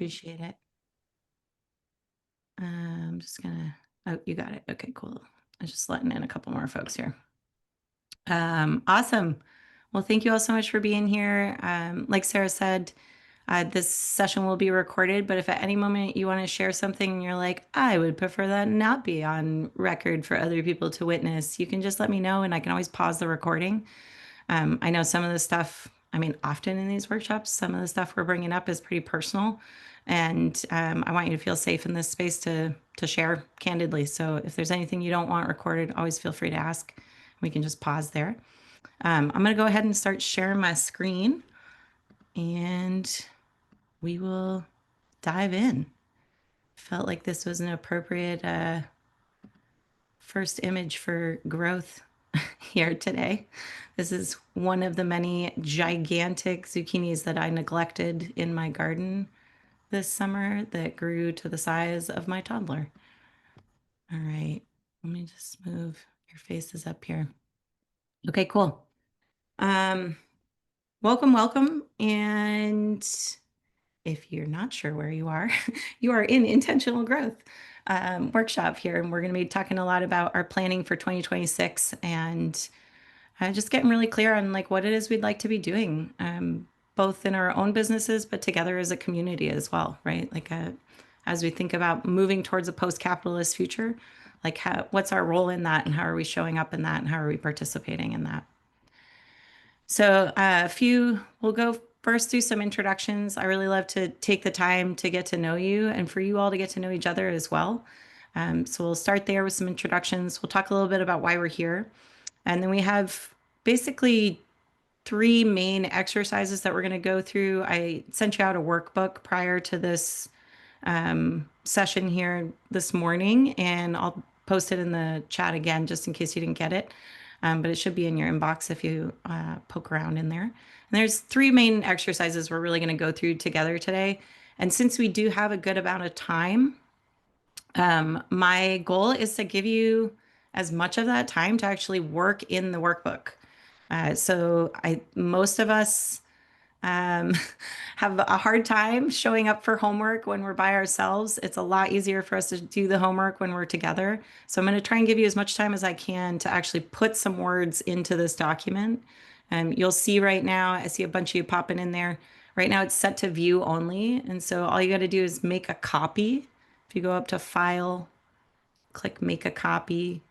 Appreciate it. I'm just gonna, oh, you got it. Okay, cool. I'm just letting in a couple more folks here. Awesome. Well, thank you all so much for being here. Like Sarah said, this session will be recorded, but if at any moment you want to share something and you're like, I would prefer that not be on record for other people to witness, you can just let me know and I can always pause the recording. I know some of the stuff, I mean, often in these workshops, some of the stuff we're bringing up is pretty personal. And I want you to feel safe in this space to share candidly. So if there's anything you don't want recorded, always feel free to ask. We can just pause there. I'm going to go ahead and start sharing my screen and we will dive in. Felt like this was an appropriate first image for growth here today. This is one of the many gigantic zucchinis that I neglected in my garden this summer that grew to the size of my toddler. All right, let me just move your faces up here. Okay, cool. Welcome, welcome. And if you're not sure where you are, you are in Intentional Growth workshop here. And we're going to be talking a lot about our planning for 2026 and just getting really clear on like what it is we'd like to be doing, both in our own businesses, but together as a community as well, right? Like as we think about moving towards a post-capitalist future, like what's our role in that and how are we showing up in that and how are we participating in that? So we'll go first through some introductions. I really love to take the time to get to know you and for you all to get to know each other as well. So we'll start there with some introductions. We'll talk a little bit about why we're here. And then we have basically three main exercises that we're going to go through. I sent you out a workbook prior to this session here this morning, and I'll post it in the chat again just in case you didn't get it. But it should be in your inbox if you poke around in there. And there's three main exercises we're really going to go through together today. And since we do have a good amount of time, my goal is to give you as much of that time to actually work in the workbook. Most of us um, have a hard time showing up for homework when we're by ourselves. It's a lot easier for us to do the homework when we're together. So I'm going to try and give you as much time as I can to actually put some words into this document. You'll see right now, I see a bunch of you popping in there. Right now it's set to view only. And so all you got to do is make a copy. If you go up to File, click Make a Copy,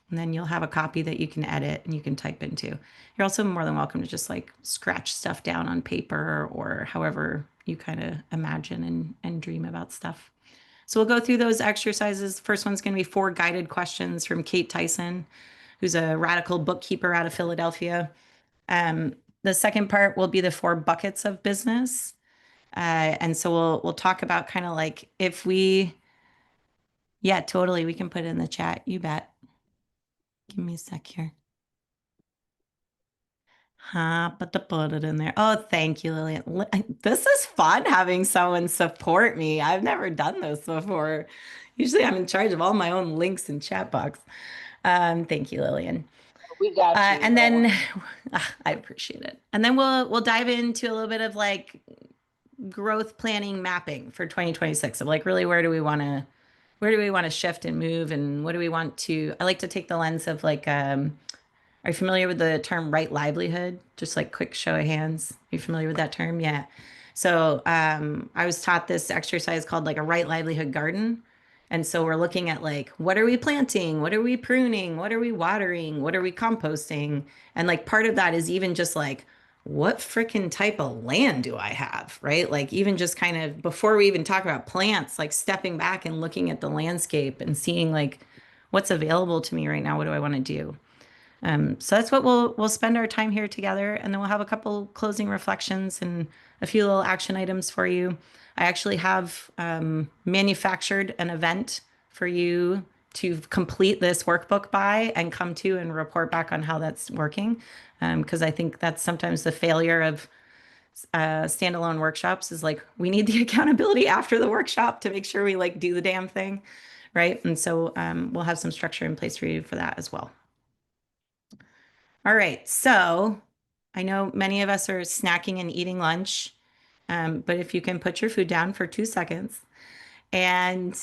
and then you'll have a copy that you can edit and you can type into. You're also more than welcome to just like scratch stuff down on paper or however you kind of imagine and dream about stuff. So we'll go through those exercises. First one's going to be 4 guided questions from Kate Tyson, who's a radical bookkeeper out of Philadelphia. The second part will be the 4 buckets of business. And so we'll talk about kind of like if we, yeah, totally, we can put it in the chat. You bet. Give me a sec here. But to put it in there. Oh, thank you, Lillian. This is fun having someone support me. I've never done this before. Usually I'm in charge of all my own links and chat box. Thank you, Lillian. We got you. And then I appreciate it. And then we'll dive into a little bit of like growth planning mapping for 2026 of like really where do we want to shift and move and what do we want to I like to take the lens of like are you familiar with the term right livelihood? Just like quick show of hands. Are you familiar with that term? Yeah. So I was taught this exercise called like a right livelihood garden. And so we're looking at like, what are we planting? What are we pruning? What are we watering? What are we composting? And like part of that is even just like, what freaking type of land do I have? Right? Like even just kind of before we even talk about plants, like stepping back and looking at the landscape and seeing like what's available to me right now. What do I want to do? So that's what we'll spend our time here together, and then we'll have a couple closing reflections and a few little action items for you. I actually have manufactured an event for you to complete this workbook by and come to and report back on how that's working. Because I think that's sometimes the failure of standalone workshops is like we need the accountability after the workshop to make sure we like do the damn thing, right? And so we'll have some structure in place for you for that as well. All right, so I know many of us are snacking and eating lunch. But if you can put your food down for 2 seconds and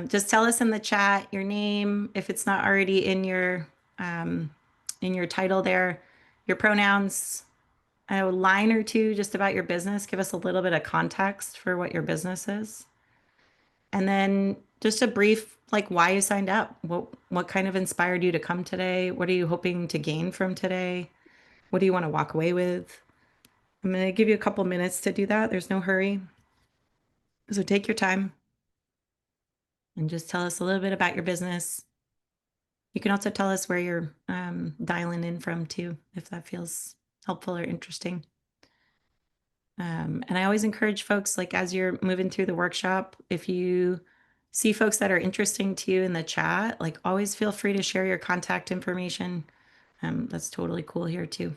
just tell us in the chat your name, if it's not already um, in your title there, your pronouns, a line or two just about your business. Give us a little bit of context for what your business is. And then just a brief, like why you signed up. What kind of inspired you to come today? What are you hoping to gain from today? What do you want to walk away with? I'm going to give you a couple minutes to do that. There's no hurry. So take your time and just tell us a little bit about your business. You can also tell us where you're dialing in from too, if that feels helpful or interesting. And I always encourage folks, like as you're moving through the workshop, if you see folks that are interesting to you in the chat, like always feel free to share your contact information. That's totally cool here too.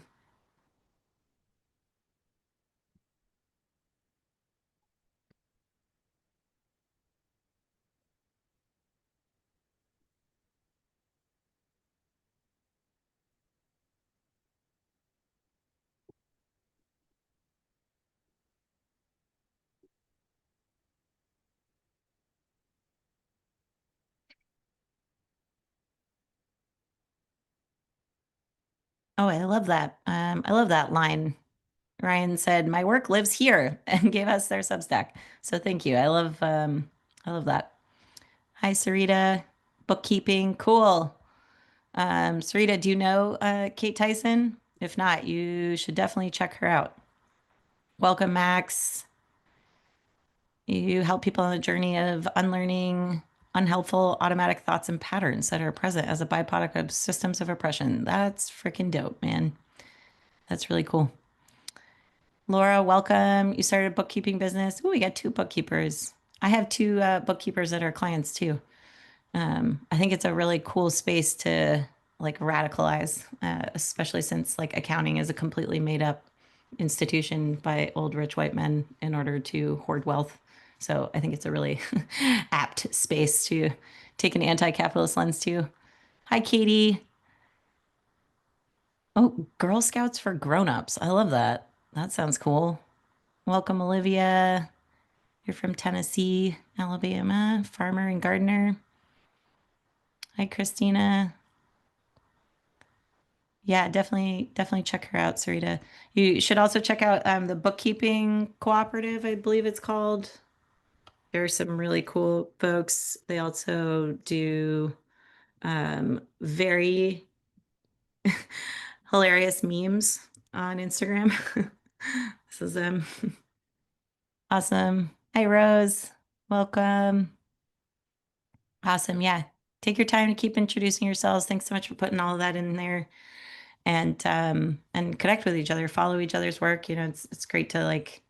Oh, I love that. I love that line. Ryan said, "My work lives here," and gave us their Substack. So thank you. I love that. Hi, Sarita. Bookkeeping, cool. Sarita, do you know Kate Tyson? If not, you should definitely check her out. Welcome, Max. You help people on a journey of unlearning unhelpful automatic thoughts and patterns that are present as a byproduct of systems of oppression. That's freaking dope, man. That's really cool. Laura, welcome. You started a bookkeeping business. Oh, we got two bookkeepers. I have two bookkeepers that are clients too. I think it's a really cool space to like radicalize, especially since like accounting is a completely made up institution by old rich white men in order to hoard wealth. So I think it's a really apt space to take an anti-capitalist lens to. Hi, Katie. Oh, Girl Scouts for grown-ups. I love that. That sounds cool. Welcome, Olivia. You're from Tennessee, Alabama, farmer and gardener. Hi, Christina. Yeah, definitely check her out, Sarita. You should also check out the bookkeeping cooperative, I believe it's called. There are some really cool folks. They also do very hilarious memes on Instagram. This is awesome. Hi, Rose. Welcome. Awesome. Yeah. Take your time to keep introducing yourselves. Thanks so much for putting all of that in there and connect with each other, follow each other's work. You know, it's great to like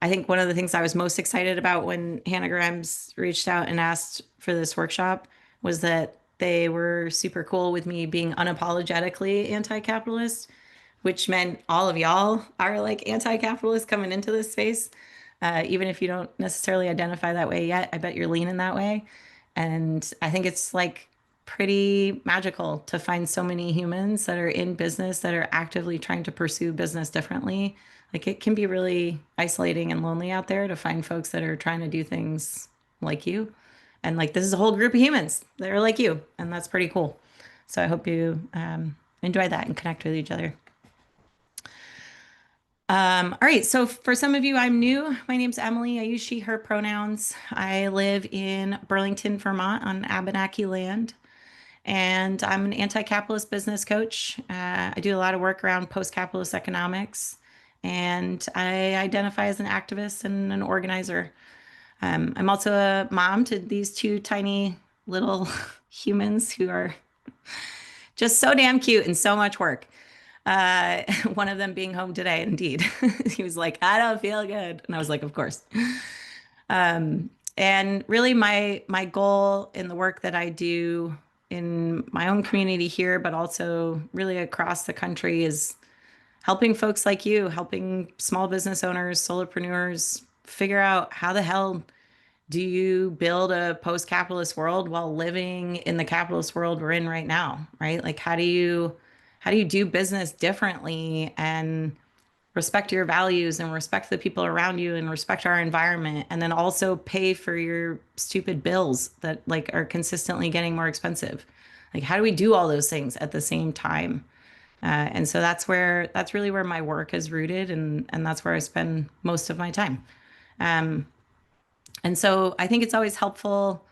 I think one of the things I was most excited about when Hannah Grimes reached out and asked for this workshop was that they were super cool with me being unapologetically anti-capitalist, which meant all of y'all are like anti-capitalist coming into this space. Even if you don't necessarily identify that way yet, I bet you're leaning that way. And I think it's like pretty magical to find so many humans that are in business that are actively trying to pursue business differently. Like it can be really isolating and lonely out there to find folks that are trying to do things like you. And like this is a whole group of humans that are like you, and that's pretty cool. So I hope you enjoy that and connect with each other. All right, so for some of you, I'm new. My name's Emily. I use she, her pronouns. I live in Burlington, Vermont on Abenaki land, and I'm an anti-capitalist business coach. I do a lot of work around post-capitalist economics, and I identify as an activist and an organizer. I'm also a mom to these two tiny little humans who are just so damn cute and so much work. One of them being home today, indeed. He was like, I don't feel good. And I was like, of course. And really my goal in the work that I do in my own community here, but also really across the country is helping folks like you, helping small business owners, solopreneurs figure out how the hell do you build a post-capitalist world while living in the capitalist world we're in right now, right? Like how do you do business differently and respect your values and respect the people around you and respect our environment, and then also pay for your stupid bills that like are consistently getting more expensive. Like, how do we do all those things at the same time? And so that's really where my work is rooted, and that's where I spend most of my time. And so I think it's always helpful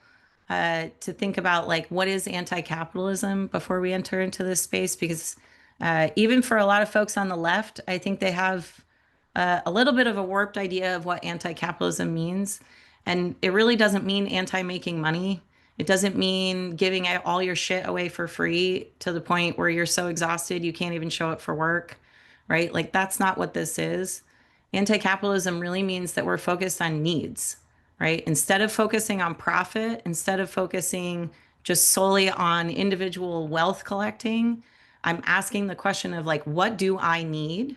to think about like what is anti-capitalism before we enter into this space, because even for a lot of folks on the left, I think they have a little bit of a warped idea of what anti-capitalism means. And it really doesn't mean anti-making money. It doesn't mean giving all your shit away for free to the point where you're so exhausted you can't even show up for work, right? Like that's not what this is. Anti-capitalism really means that we're focused on needs, right? Instead of focusing on profit, instead of focusing just solely on individual wealth collecting, I'm asking the question of like, what do I need?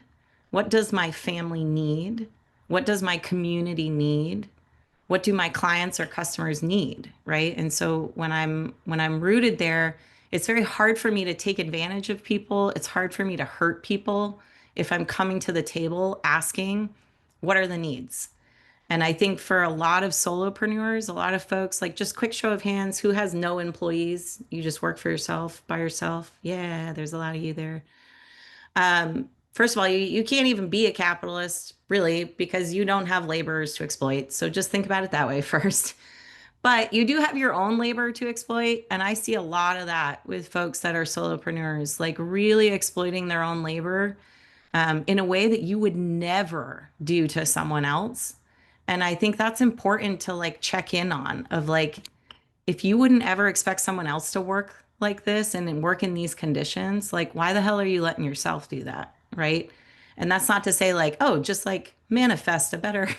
What does my family need? What does my community need? What do my clients or customers need, right? And so when I'm rooted there, it's very hard for me to take advantage of people. It's hard for me to hurt people if I'm coming to the table asking, what are the needs? And I think for a lot of solopreneurs, a lot of folks, like just quick show of hands, who has no employees? You just work for yourself, by yourself. Yeah, there's a lot of you there. First of all, you can't even be a capitalist, really, because you don't have laborers to exploit. So just think about it that way first. But you do have your own labor to exploit. And I see a lot of that with folks that are solopreneurs, like really exploiting their own labor in a way that you would never do to someone else. And I think that's important to like check in on of like, if you wouldn't ever expect someone else to work like this and work in these conditions, like why the hell are you letting yourself do that? Right. And that's not to say like, oh, just like manifest a better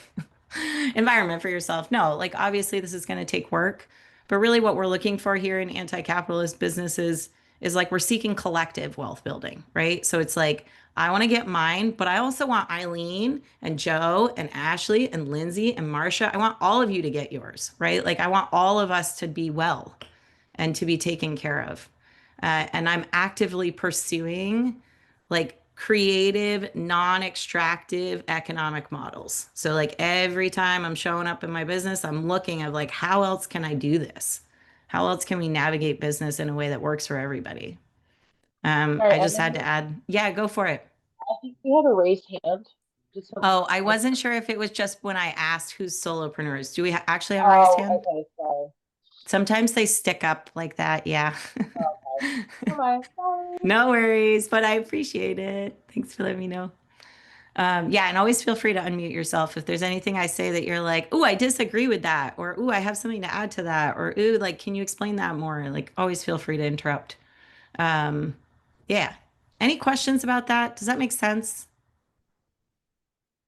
environment for yourself. No, like obviously this is going to take work, but really what we're looking for here in anti-capitalist businesses is like we're seeking collective wealth building, right? So it's like I want to get mine, but I also want Eileen and Joe and Ashley and Lindsay and Marcia. I want all of you to get yours, right? Like I want all of us to be well and to be taken care of. And I'm actively pursuing like creative, non-extractive economic models. So like every time I'm showing up in my business, I'm looking at like, how else can I do this? How else can we navigate business in a way that works for everybody? Sorry, I just had to Emily. add, yeah, go for it. I think we have a raised hand. Just so Oh, I I, wasn't sure if it was just when I asked who's solopreneurs. Do we actually have a raised oh, hand? okay, sorry. Sometimes they stick up like that. Yeah. Okay. Never mind. Sorry. No worries, but I appreciate it. Thanks for letting me know. Yeah, and always feel free to unmute yourself if there's anything I say that you're like, "Ooh, I disagree with that," or "Ooh, I have something to add to that," or "Ooh, like, can you explain that more?" Like, always feel free to interrupt. Um, yeah. Any questions about that? Does that make sense?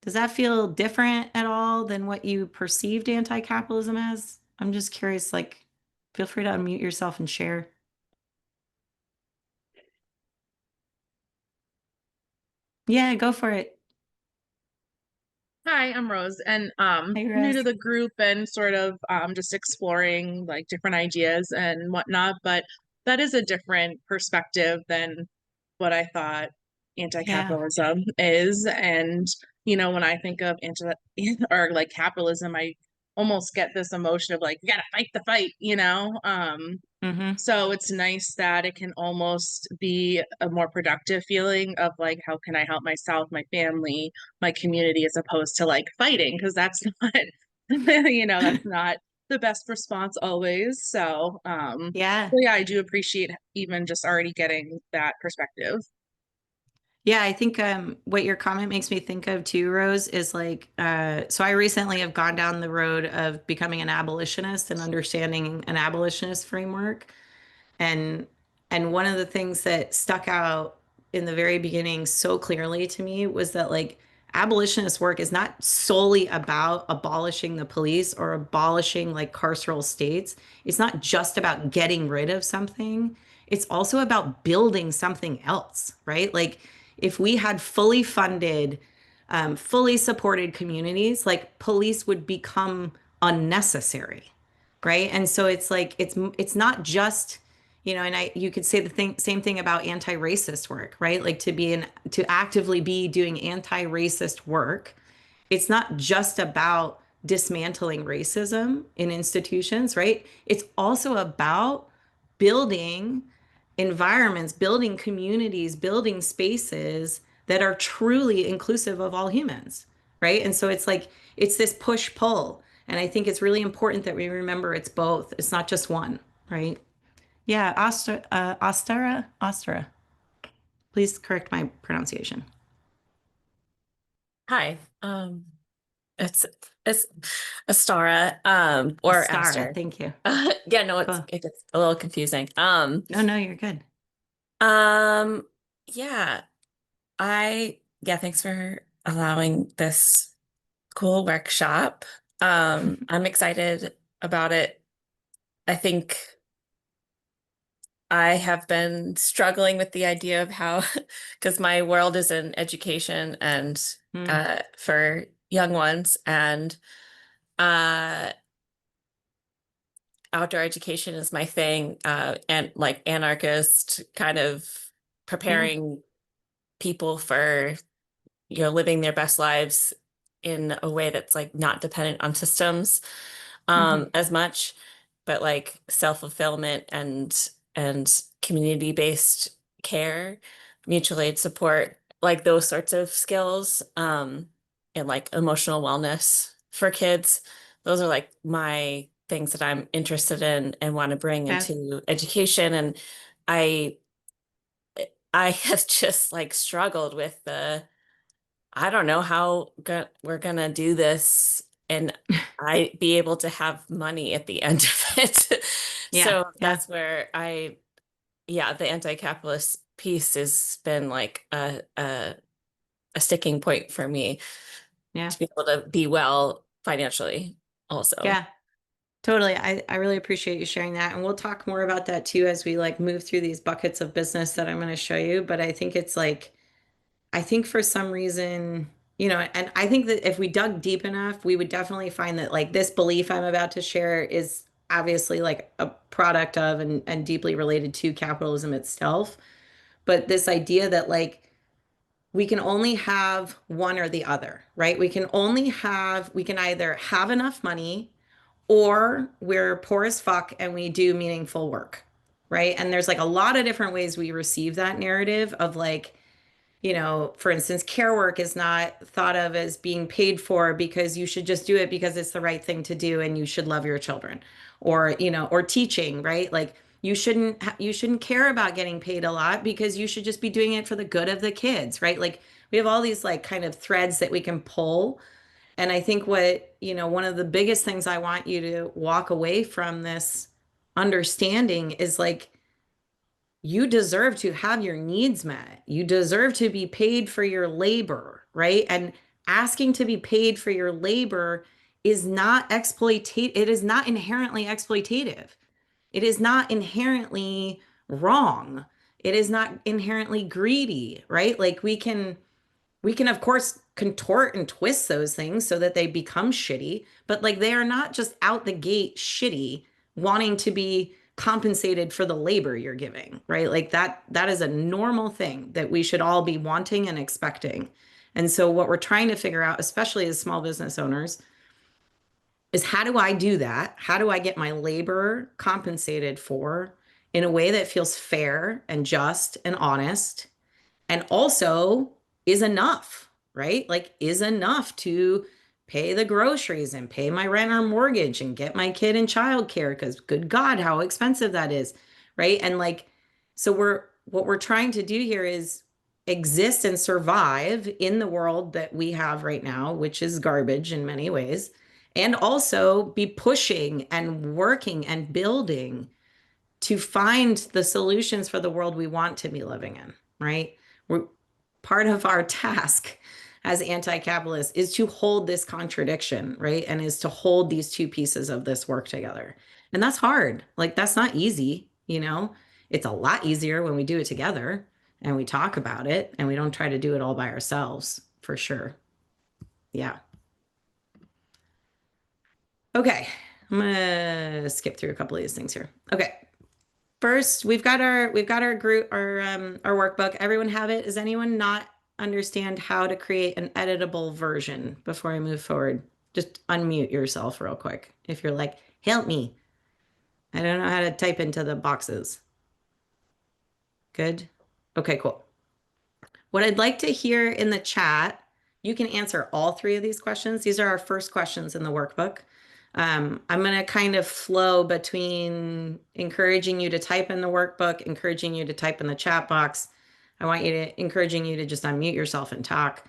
Does that feel different at all than what you perceived anti-capitalism as? I'm just curious, like, feel free to unmute yourself and share. Yeah, go for it. Hi, I'm Rose, and Hey, new to Rose. the group and sort of just exploring like different ideas and whatnot. But that is a different perspective than what I thought Yeah. anti-capitalism is. And when I think of anti or like capitalism, I almost get this emotion of like, you gotta fight the fight. Mm-hmm. So it's nice that it can almost be a more productive feeling of like, how can I help myself, my family, my community, as opposed to like fighting, because that's not, that's not the best response always. Yeah. So yeah, I do appreciate even just already getting that perspective. Yeah, I think what your comment makes me think of too, Rose, is like, so I recently have gone down the road of becoming an abolitionist and understanding an abolitionist framework. And one of the things that stuck out in the very beginning so clearly to me was that like abolitionist work is not solely about abolishing the police or abolishing like carceral states. It's not just about getting rid of something. It's also about building something else, right? Like if we had fully funded, fully supported communities, like police would become unnecessary, right? And so it's like it's not just And you could say same thing about anti-racist work, right? Like to actively be doing anti-racist work. It's not just about dismantling racism in institutions, right? It's also about building environments, building communities, building spaces that are truly inclusive of all humans, right? And so it's like it's this push pull. And I think it's really important that we remember it's both. It's not just one, right? Yeah, Ostara. Please correct my pronunciation. Hi. It's it's Astara, or Ostara, Aster. thank you. Yeah, no, Cool. it gets a little confusing. No, no, you're good. Um, yeah, yeah, thanks for allowing this cool workshop. I'm excited about it. I think I have been struggling with the idea of how, because my world is in education and Hmm. for young ones, and uh outdoor education is my thing, and like anarchist kind of Yeah. preparing people for living their best lives in a way that's like not dependent on systems Hmm. as much, but like self-fulfillment and community-based care, mutual aid support, like those sorts of skills, and like emotional wellness for kids. Those are like my things that I'm interested in and want to bring Yeah. into education. And I I have just like struggled with I don't know how we're gonna do this and I be able to have money at the end of it. Yeah. So Yeah. that's where yeah, the anti-capitalist piece has been like a sticking point for me Yeah. to be able to be well financially also. Yeah. Totally. I really appreciate you sharing that. And we'll talk more about that too as we like move through these buckets of business that I'm going to show you. But I think it's like, I think for some reason, and I think that if we dug deep enough, we would definitely find that like this belief I'm about to share is obviously like a product of and deeply related to capitalism itself. But this idea that like we can only have one or the other, right? We can either have enough money or we're poor as fuck and we do meaningful work, right? And there's like a lot of different ways we receive that narrative of like, for instance, care work is not thought of as being paid for because you should just do it because it's the right thing to do and you should love your children. Or, or teaching, right? Like you shouldn't care about getting paid a lot because you should just be doing it for the good of the kids, right? Like we have all these like kind of threads that we can pull. And I think one of the biggest things I want you to walk away from this understanding is like you deserve to have your needs met. You deserve to be paid for your labor, right? And asking to be paid for your labor is not exploitative. It is not inherently exploitative. It is not inherently wrong. It is not inherently greedy, right? Like we can of course contort and twist those things so that they become shitty, but like they are not just out the gate shitty wanting to be compensated for the labor you're giving, right? Like that is a normal thing that we should all be wanting and expecting. And so what we're trying to figure out, especially as small business owners, is how do I do that? How do I get my labor compensated for in a way that feels fair and just and honest and also is enough, right? Like is enough to pay the groceries and pay my rent or mortgage and get my kid in childcare because good God, how expensive that is, right? And like, so what we're trying to do here is exist and survive in the world that we have right now, which is garbage in many ways, and also be pushing and working and building to find the solutions for the world we want to be living in, right? We're part of our task as anti-capitalists is to hold this contradiction, right? And is to hold these two pieces of this work together. And that's hard. Like that's not easy. It's a lot easier when we do it together and we talk about it and we don't try to do it all by ourselves, for sure. Yeah. Okay. I'm gonna skip through a couple of these things here. Okay. first, we've got our group our workbook. Everyone have it? Does anyone not understand how to create an editable version before I move forward? Just unmute yourself real quick. If you're like, help me. I don't know how to type into the boxes. Good. Okay, cool. What I'd like to hear in the chat, you can answer all three of these questions. These are our first questions in the workbook. I'm going to kind of flow between encouraging you to type in the workbook, encouraging you to type in the chat box. I want you to encouraging you to just unmute yourself and talk.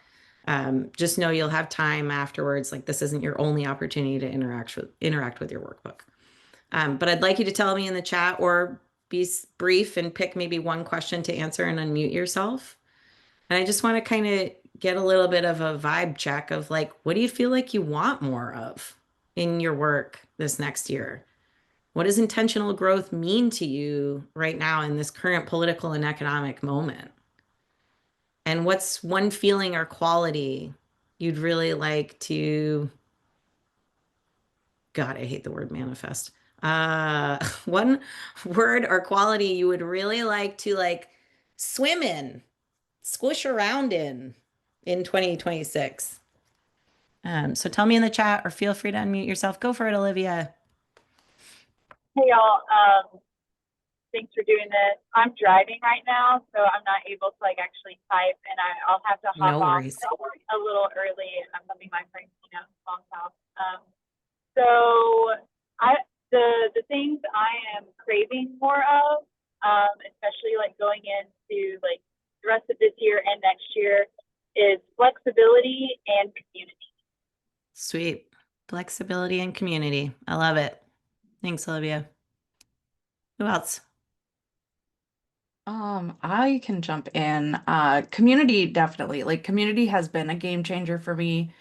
Just know you'll have time afterwards. Like this isn't your only opportunity to interact with your workbook. But I'd like you to tell me in the chat or be brief and pick maybe one question to answer and unmute yourself. And I just want to kind of get a little bit of a vibe check of like, what do you feel like you want more of in your work this next year? What does intentional growth mean to you right now in this current political and economic moment? And what's one feeling or quality you'd really like to, God, I hate the word manifest. One word or quality you would really like to like swim in, squish around in 2026. So tell me in the chat or feel free to unmute yourself. Go for it, Olivia. Hey y'all, thanks for doing this. I'm driving right now, so I'm not able to like actually type, and I'll have to hop No off worries. a little early. I'm helping my friend clean out his mom's house. So the things I am craving more of, especially like going into like the rest of this year and next year, is flexibility and community. Sweet. Flexibility and community. I love it. Thanks, Olivia. Who else? I can jump in. Community definitely. Like community has been a game changer for me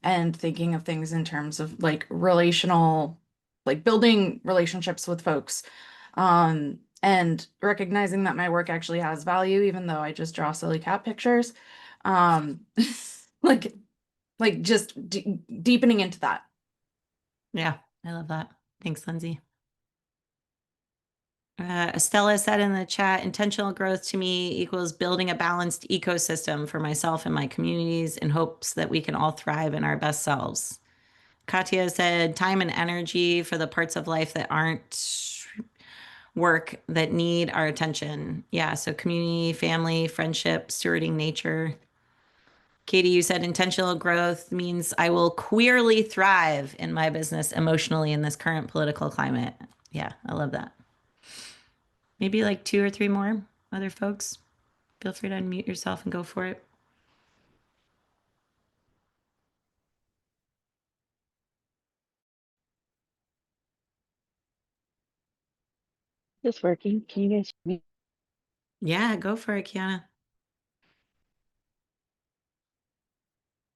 and thinking of things in terms of like relational, like building relationships with folks. And recognizing that my work actually has value, even though I just draw silly cat pictures. Um, like just deepening into that. Yeah, I love that. Thanks, Lindsay. Estella said in the chat, intentional growth to me equals building a balanced ecosystem for myself and my communities in hopes that we can all thrive in our best selves. Katya said, time and energy for the parts of life that aren't work that need our attention. Yeah, so community, family, friendship, stewarding nature. Katie, you said intentional growth means I will queerly thrive in my business emotionally in this current political climate. Yeah, I love that. Maybe like two or three more other folks. Feel free to unmute yourself and go for it. This working? Can you guys hear me? Yeah, go for it, Kiana.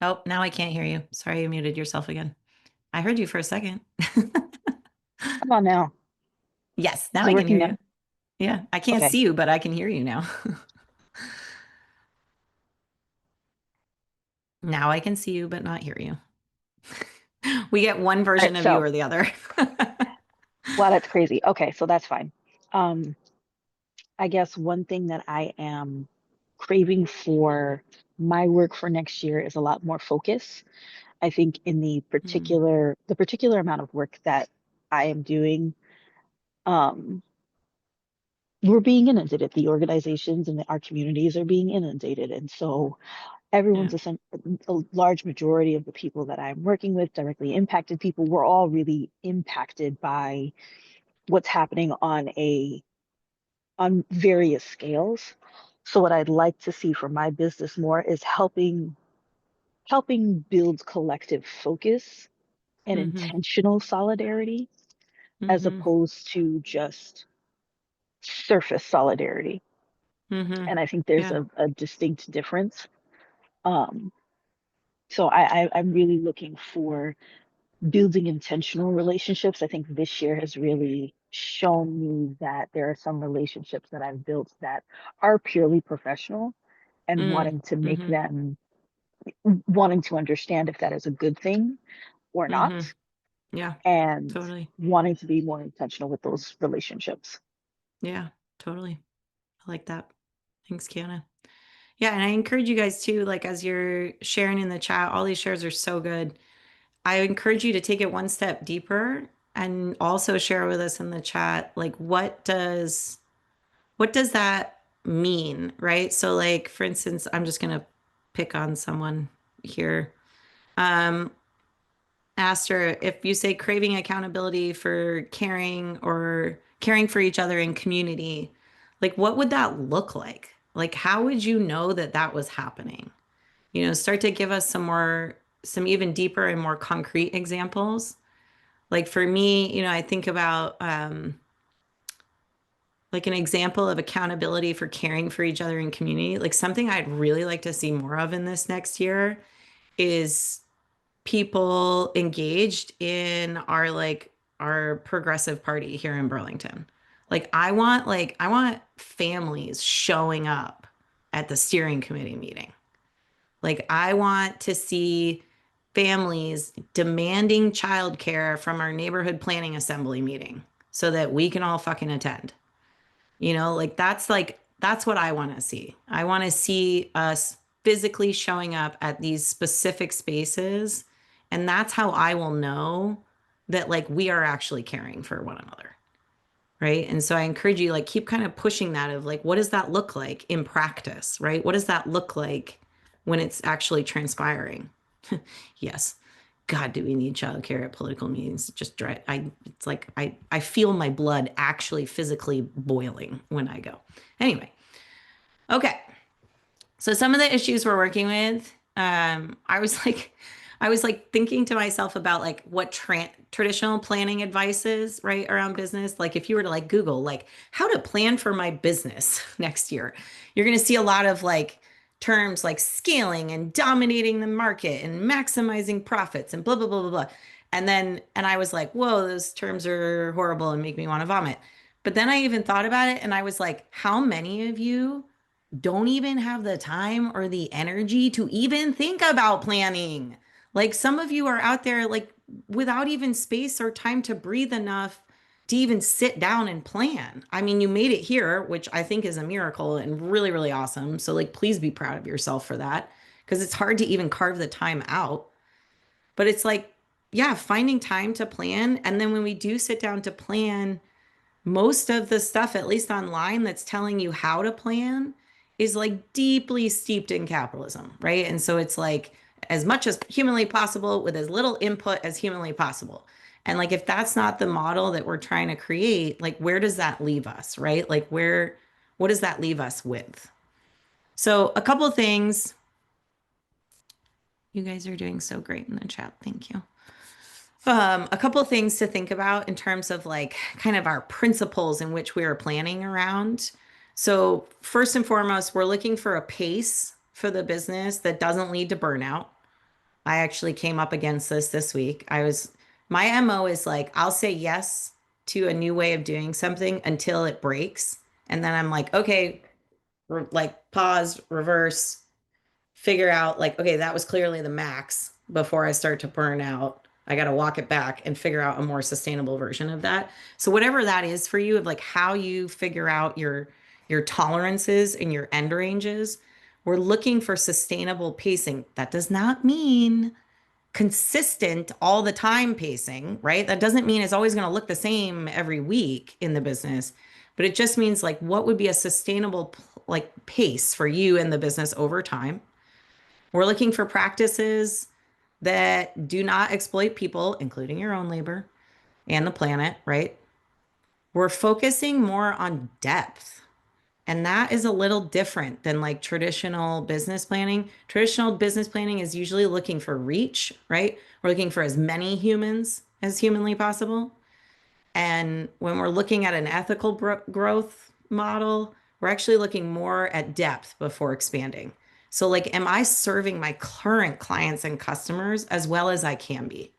Oh, now I can't hear you. Sorry, you muted yourself again. I heard you for a second. How about now? Yes, now Is it I can hear working you. now? Yeah, I can't Okay. see you, but I can hear you now. Now I can see you, but not hear you. We get one All version right, of you so or the other. wow, that's crazy. Okay, so that's fine. I guess one thing that I am craving for my work for next year is a lot more focus. I think in Mm, the particular amount of work that I am doing, um, we're being inundated. The organizations and our communities are being inundated, and so yeah. a large majority of the people that I'm working with, directly impacted people, we're all really impacted by what's happening on various scales. So what I'd like to see for my business more is helping build collective focus and Mm-hmm. intentional solidarity as Mm-hmm. opposed to just surface solidarity. Mm-hmm. And I think there's Yeah. a distinct difference. Um, so I'm really looking for building intentional relationships. I think this year has really shown me that there are some relationships that I've built that are purely professional and Mm. wanting to make Mm-hmm. them wanting to understand if that is a good thing or not, Mm-hmm. Yeah, and totally. wanting to be more intentional with those relationships. Yeah, totally. I like that. Thanks, Kiana. Yeah, and I encourage you guys too, like as you're sharing in the chat, all these shares are so good. I encourage you to take it one step deeper and also share with us in the chat, like what does that mean, right? So like for instance, I'm just gonna pick on someone here. Um, asked her if you say craving accountability for caring or caring for each other in community, like what would that look like? Like how would you know that that was happening? You know, start to give us some even deeper and more concrete examples. Like for me, you know, I think about like an example of accountability for caring for each other in community. Like something I'd really like to see more of in this next year is people engaged in our progressive party here in Burlington. I want families showing up at the steering committee meeting. Like I want to see families demanding childcare from our neighborhood planning assembly meeting so that we can all fucking attend. You know, like that's what I want to see. I want to see us physically showing up at these specific spaces, and that's how I will know that like we are actually caring for one another. Right? And so I encourage you like keep kind of pushing that of like what does that look like in practice, right? What does that look like when it's actually transpiring? Yes. God, do we need childcare at political meetings? Just dry. It's like I feel my blood actually physically boiling when I go. Anyway, okay. So some of the issues we're working with, I was like thinking to myself about like what traditional planning advice is, right, around business. Like if you were to like Google like how to plan for my business next year, you're going to see a lot of like terms like scaling and dominating the market and maximizing profits and blah, blah, blah, blah, blah. And I was like, whoa, those terms are horrible and make me want to vomit. But then I even thought about it and I was like, how many of you don't even have the time or the energy to even think about planning? Like some of you are out there like without even space or time to breathe enough to even sit down and plan. I mean, you made it here, which I think is a miracle and really, really awesome. So like please be proud of yourself for that because it's hard to even carve the time out. But it's like, yeah, finding time to plan. And then when we do sit down to plan, most of the stuff, at least online, that's telling you how to plan is like deeply steeped in capitalism, right? And so it's like as much as humanly possible with as little input as humanly possible. And like if that's not the model that we're trying to create, like where does that leave us, right? Like what does that leave us with? So a couple of things. You guys are doing so great in the chat. Thank you. A couple of things to think about in terms of like kind of our principles in which we are planning around. So first and foremost, we're looking for a pace for the business that doesn't lead to burnout. I actually came up against this week. My MO is like, I'll say yes to a new way of doing something until it breaks. And then I'm like, okay, like pause, reverse, figure out like, okay, that was clearly the max before I start to burn out. I got to walk it back and figure out a more sustainable version of that. So whatever that is for you of like how you figure out your tolerances and your end ranges, we're looking for sustainable pacing. That does not mean consistent all the time pacing, right? That doesn't mean it's always going to look the same every week in the business, but it just means like what would be a sustainable like pace for you in the business over time. We're looking for practices that do not exploit people, including your own labor and the planet, right? We're focusing more on depth. And that is a little different than like traditional business planning. Traditional business planning is usually looking for reach, right? We're looking for as many humans as humanly possible. And when we're looking at an ethical growth model, we're actually looking more at depth before expanding. So, like, am I serving my current clients and customers as well as I can be?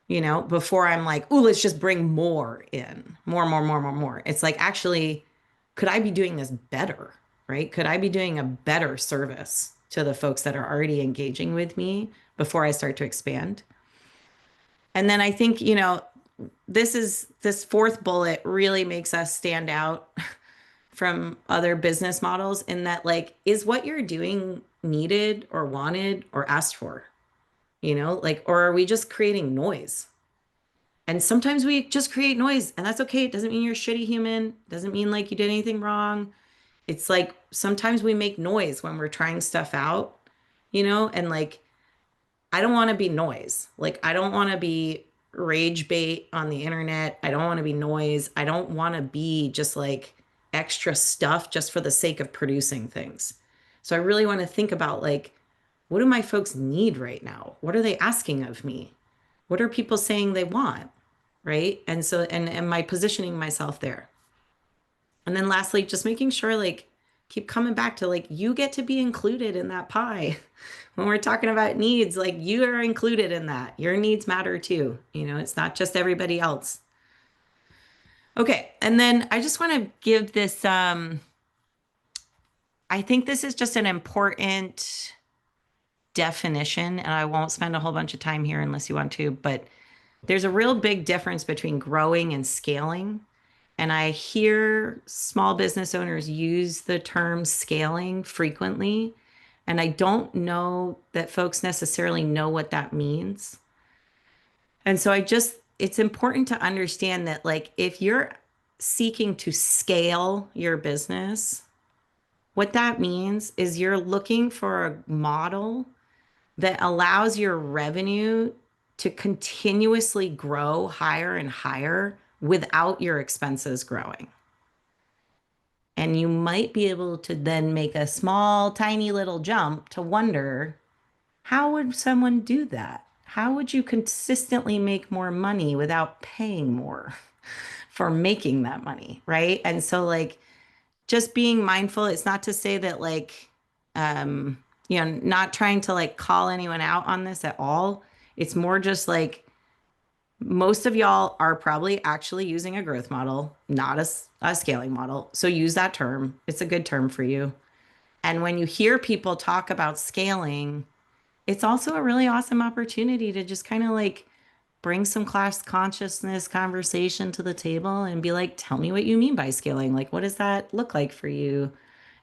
You know, before I'm like, oh, let's just bring more in, more, more, more, more, more. It's like, actually, could I be doing this better? Right? Could I be doing a better service to the folks that are already engaging with me before I start to expand? And then I think, you know, this fourth bullet really makes us stand out from other business models in that, like, is what you're doing needed or wanted or asked for? You know, like, or are we just creating noise? And sometimes we just create noise, and that's okay. It doesn't mean you're a shitty human. Doesn't mean like you did anything wrong. It's like sometimes we make noise when we're trying stuff out, you know, and like I don't want to be noise. Like I don't want to be rage bait on the internet. I don't want to be noise. I don't want to be just like extra stuff just for the sake of producing things. So I really want to think about like, what do my folks need right now? What are they asking of me? What are people saying they want? Right. And so, and am I positioning myself there? And then lastly, just making sure like keep coming back to like you get to be included in that pie. When we're talking about needs, like you are included in that. Your needs matter too. You know, it's not just everybody else. Okay. And then I just want to give this I think this is just an important definition, and I won't spend a whole bunch of time here unless you want to, but there's a real big difference between growing and scaling. And I hear small business owners use the term scaling frequently. And I don't know that folks necessarily know what that means. And so it's important to understand that, like, if you're seeking to scale your business, what that means is you're looking for a model that allows your revenue to continuously grow higher and higher without your expenses growing. And you might be able to then make a small, tiny little jump to wonder, how would someone do that? How would you consistently make more money without paying more for making that money? Right. And so, like, just being mindful, it's not to say that, like, not trying to like call anyone out on this at all. It's more just like most of y'all are probably actually using a growth model, not a scaling model. So use that term. It's a good term for you. And when you hear people talk about scaling, it's also a really awesome opportunity to just kind of like bring some class consciousness conversation to the table and be like, tell me what you mean by scaling. Like, what does that look like for you?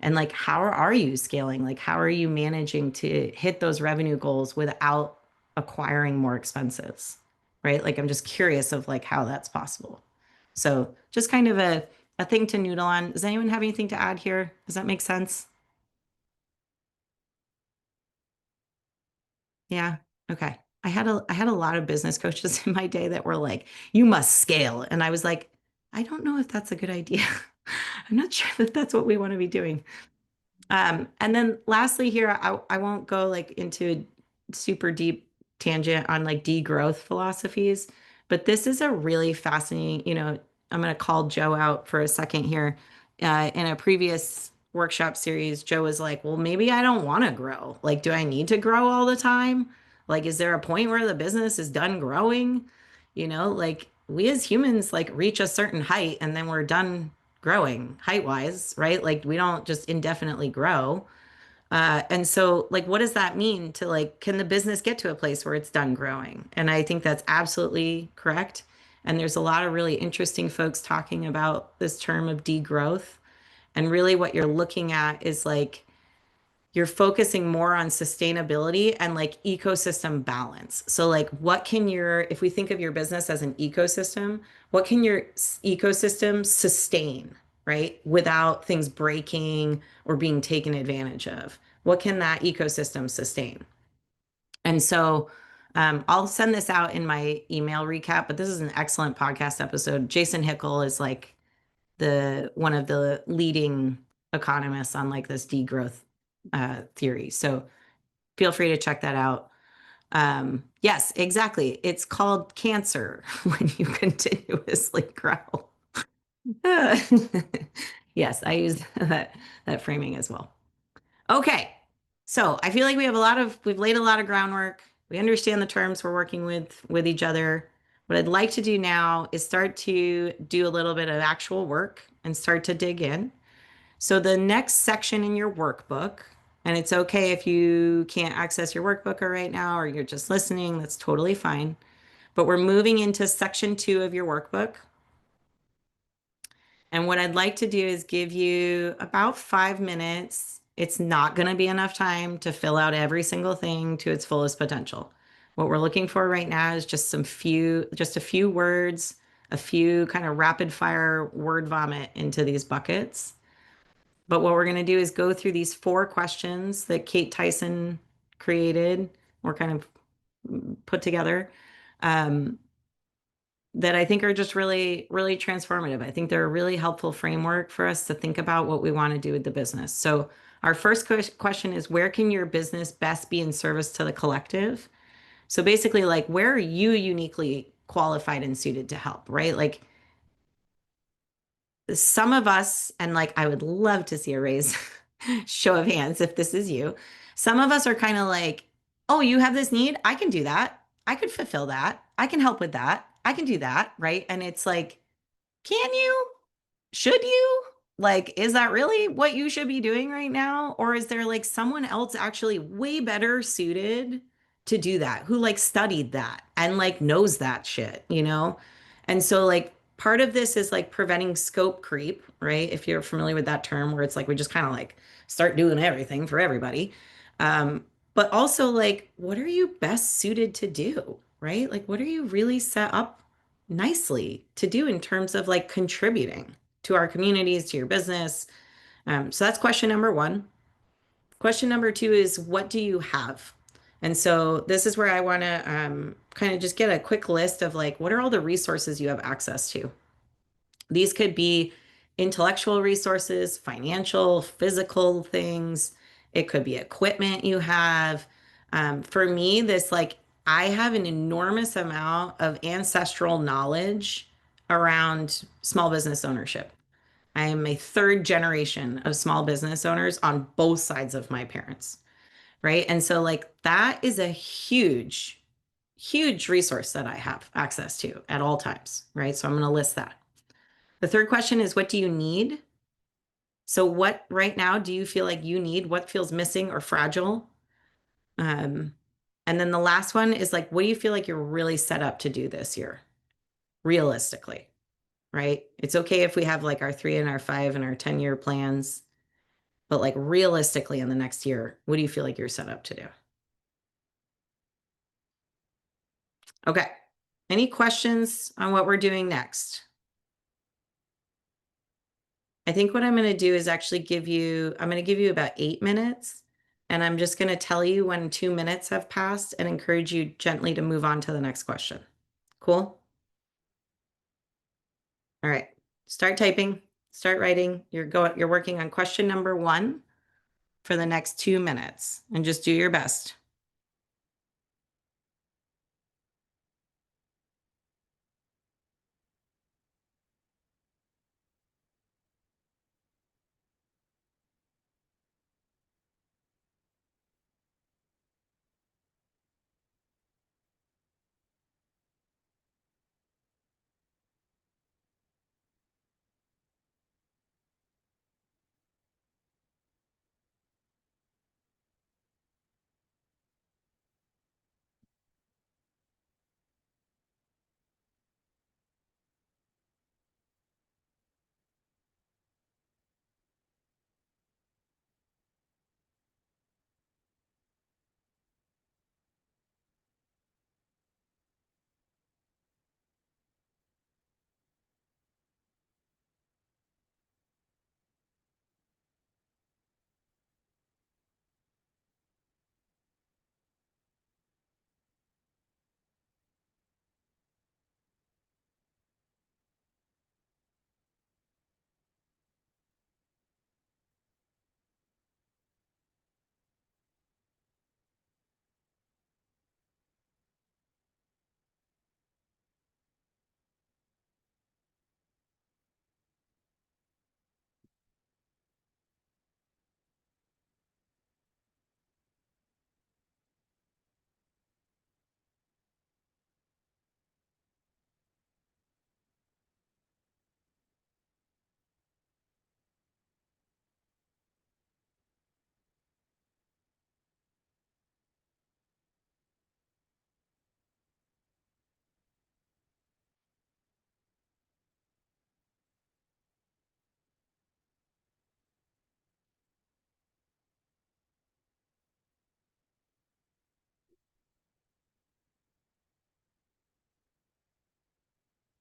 And like, how are you scaling? Like, how are you managing to hit those revenue goals without acquiring more expenses? Right? Like, I'm just curious of like how that's possible. So just kind of a thing to noodle on. Does anyone have anything to add here? Does that make sense? Yeah. Okay. I had a lot of business coaches in my day that were like, you must scale. And I was like, I don't know if that's a good idea. I'm not sure that that's what we want to be doing. And then lastly here, I won't go like into a super deep tangent on like degrowth philosophies, but this is a really fascinating, I'm going to call Joe out for a second here. In a previous workshop series, Joe was like, well, maybe I don't want to grow. Like, do I need to grow all the time? Like, is there a point where the business is done growing? Like we as humans like reach a certain height and then we're done growing height wise, right? Like we don't just indefinitely grow. And so like, what does that mean to like, can the business get to a place where it's done growing? And I think that's absolutely correct. And there's a lot of really interesting folks talking about this term of degrowth. And really what you're looking at is like, you're focusing more on sustainability and like ecosystem balance. So like if we think of your business as an ecosystem, what can your ecosystem sustain, right? Without things breaking or being taken advantage of. What can that ecosystem sustain? And so I'll send this out in my email recap, but this is an excellent podcast episode. Jason Hickel is like one of the leading economists on like this degrowth theory. So feel free to check that out. Yes, exactly. It's called cancer when you continuously grow. Yes, I use that framing as well. Okay. So I feel like we've laid a lot of groundwork. We understand the terms we're working with each other. What I'd like to do now is start to do a little bit of actual work and start to dig in. So the next section in your workbook, and it's okay if you can't access your workbook right now or you're just listening, that's totally fine. but we're moving into section 2 of your workbook. And what I'd like to do is give you about 5 minutes. It's not going to be enough time to fill out every single thing to its fullest potential. What we're looking for right now is just a few words, a few kind of rapid fire word vomit into these buckets. But what we're going to do is go through these 4 questions that Kate Tyson created or kind of put together. That I think are just really, really transformative. I think they're a really helpful framework for us to think about what we want to do with the business. So, our first question is, where can your business best be in service to the collective? So, basically, like, where are you uniquely qualified and suited to help, right? Like, some of us, and like, I would love to see a raise show of hands if this is you. Some of us are kind of like, oh, you have this need? I can do that. I could fulfill that. I can help with that. I can do that, right? And it's like, can you? Should you? Like, is that really what you should be doing right now? Or is there like someone else actually way better suited to do that, who like studied that and like knows that shit, you know? And so, like, part of this is like preventing scope creep, right? If you're familiar with that term, where it's like we just kind of like start doing everything for everybody. But also, like, what are you best suited to do, right? Like, what are you really set up nicely to do in terms of like contributing to our communities, to your business? So that's question number 1. Question number 2 is, what do you have? And so this is where I want to kind of just get a quick list of like, what are all the resources you have access to? These could be intellectual resources, financial, physical things. It could be equipment you have. For me, this like, I have an enormous amount of ancestral knowledge around small business ownership. I am a 3rd generation of small business owners on both sides of my parents, right? And so, like, that is a huge, huge resource that I have access to at all times, right? So I'm going to list that. The 3rd question is, what do you need? So what right now do you feel like you need? What feels missing or fragile? And then the last one is like, what do you feel like you're really set up to do this year, realistically, right? It's okay if we have like our 3 and our 5 and our 10-year plans, but like realistically in the next year, what do you feel like you're set up to do? Okay. Any questions on what we're doing next? I think what I'm going to do is actually I'm going to give you about 8 minutes, and I'm just going to tell you when 2 minutes have passed and encourage you gently to move on to the next question. Cool? All right. Start typing, start writing. You're working on question number 1 for the next 2 minutes, and just do your best.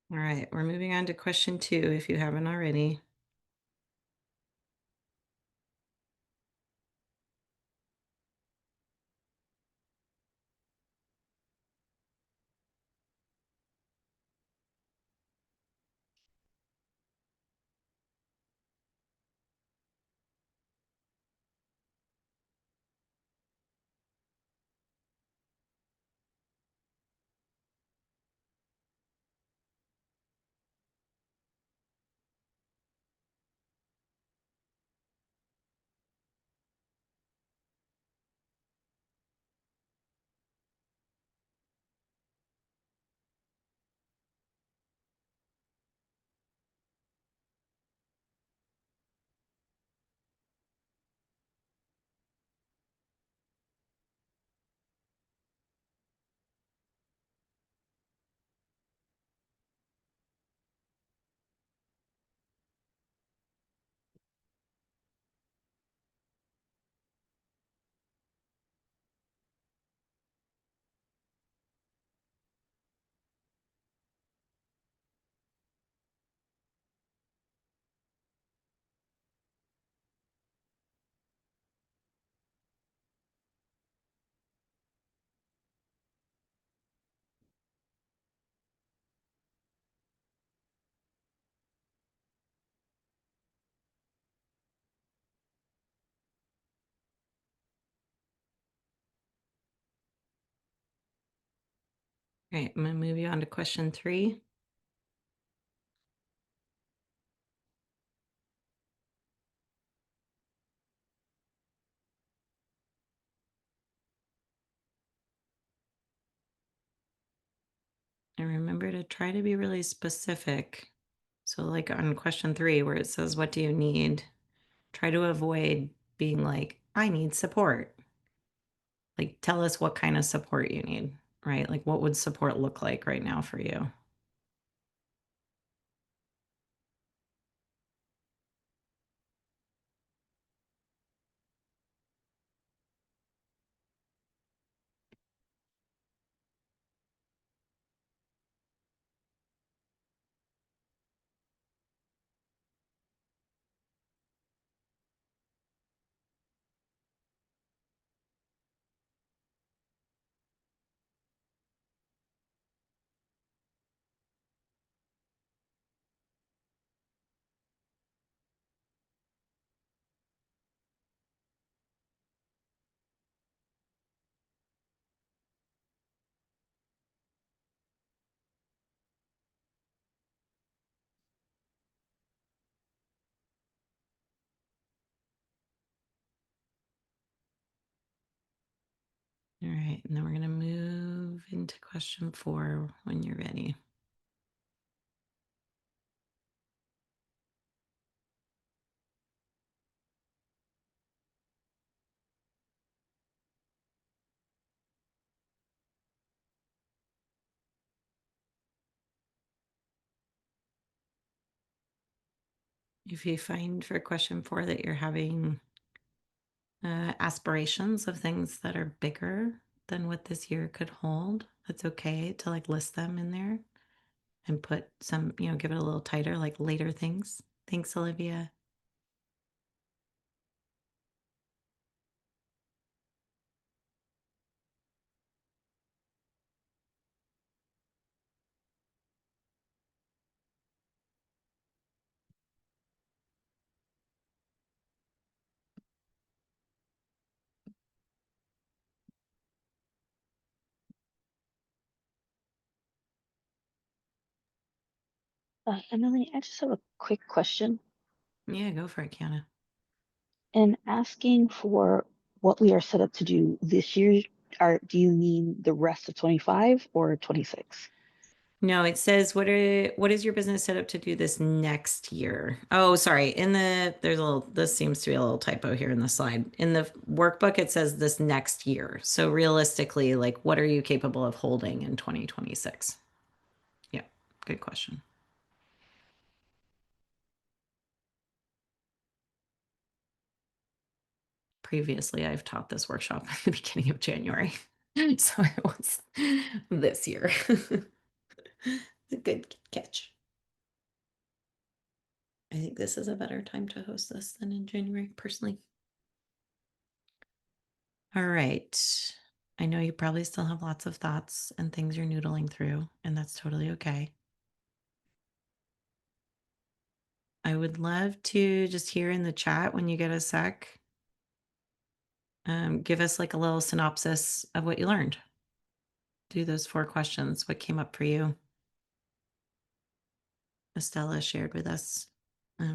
All right, we're moving on to question 2 if you haven't already. All right, I'm going to move you on to question 3. And remember to try to be really specific. So, like on question 3, where it says, what do you need? Try to avoid being like, I need support. Like, tell us what kind of support you need, right? Like, what would support look like right now for you? All right, and then we're going to move into question 4 when you're ready. If you find for question 4 that you're having aspirations of things that are bigger than what this year could hold, that's okay to like list them in there and put some, give it a little tighter, like later things. Thanks, Olivia. Emily, I just have a quick question. Yeah, go for it, Kiana. In asking for what we are set up to do this year, do you mean the rest of 25 or 26? No, it says what is your business set up to do this next year? Oh, sorry. This seems to be a little typo here in the slide. In the workbook, it says this next year. So realistically, like what are you capable of holding in 2026? Yeah, good question. Previously, I've taught this workshop at the beginning of January. So it was this year. It's a good catch. I think this is a better time to host this than in January, personally. All right. I know you probably still have lots of thoughts and things you're noodling through, and that's totally okay. I would love to just hear in the chat when you get a sec, give us like a little synopsis of what you learned. Do those 4 questions. What came up for you? Estella shared with us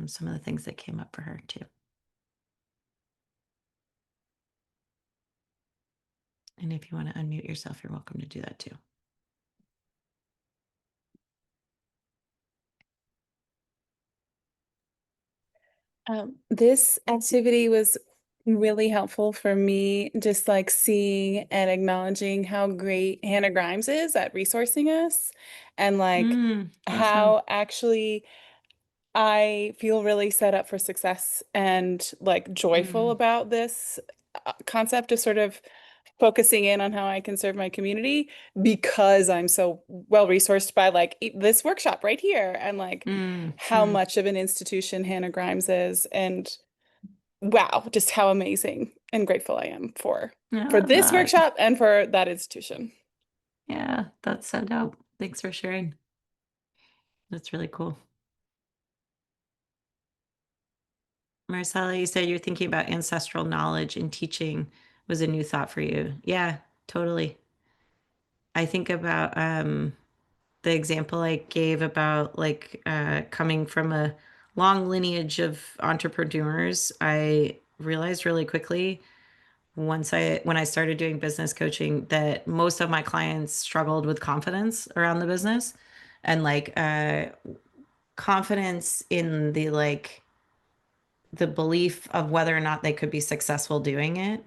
some of the things that came up for her too. And if you want to unmute yourself, you're welcome to do that too. This activity was really helpful for me, just like seeing and acknowledging how great Hannah Grimes is at resourcing us, and like Awesome. how actually I feel really set up for success and like joyful about this concept of sort of focusing in on how I can serve my community because I'm so well resourced by like this workshop right here, and like how much of an institution Hannah Grimes is, and wow, just how amazing and grateful I am for this workshop and for that institution. Yeah, that's so dope. Thanks for sharing. That's really cool. Marcella, you said you're thinking about ancestral knowledge and teaching was a new thought for you. Yeah, totally. I think about the example I gave about like coming from a long lineage of entrepreneurs. I realized really quickly when I started doing business coaching that most of my clients struggled with confidence around the business, and like confidence in the belief of whether or not they could be successful doing it.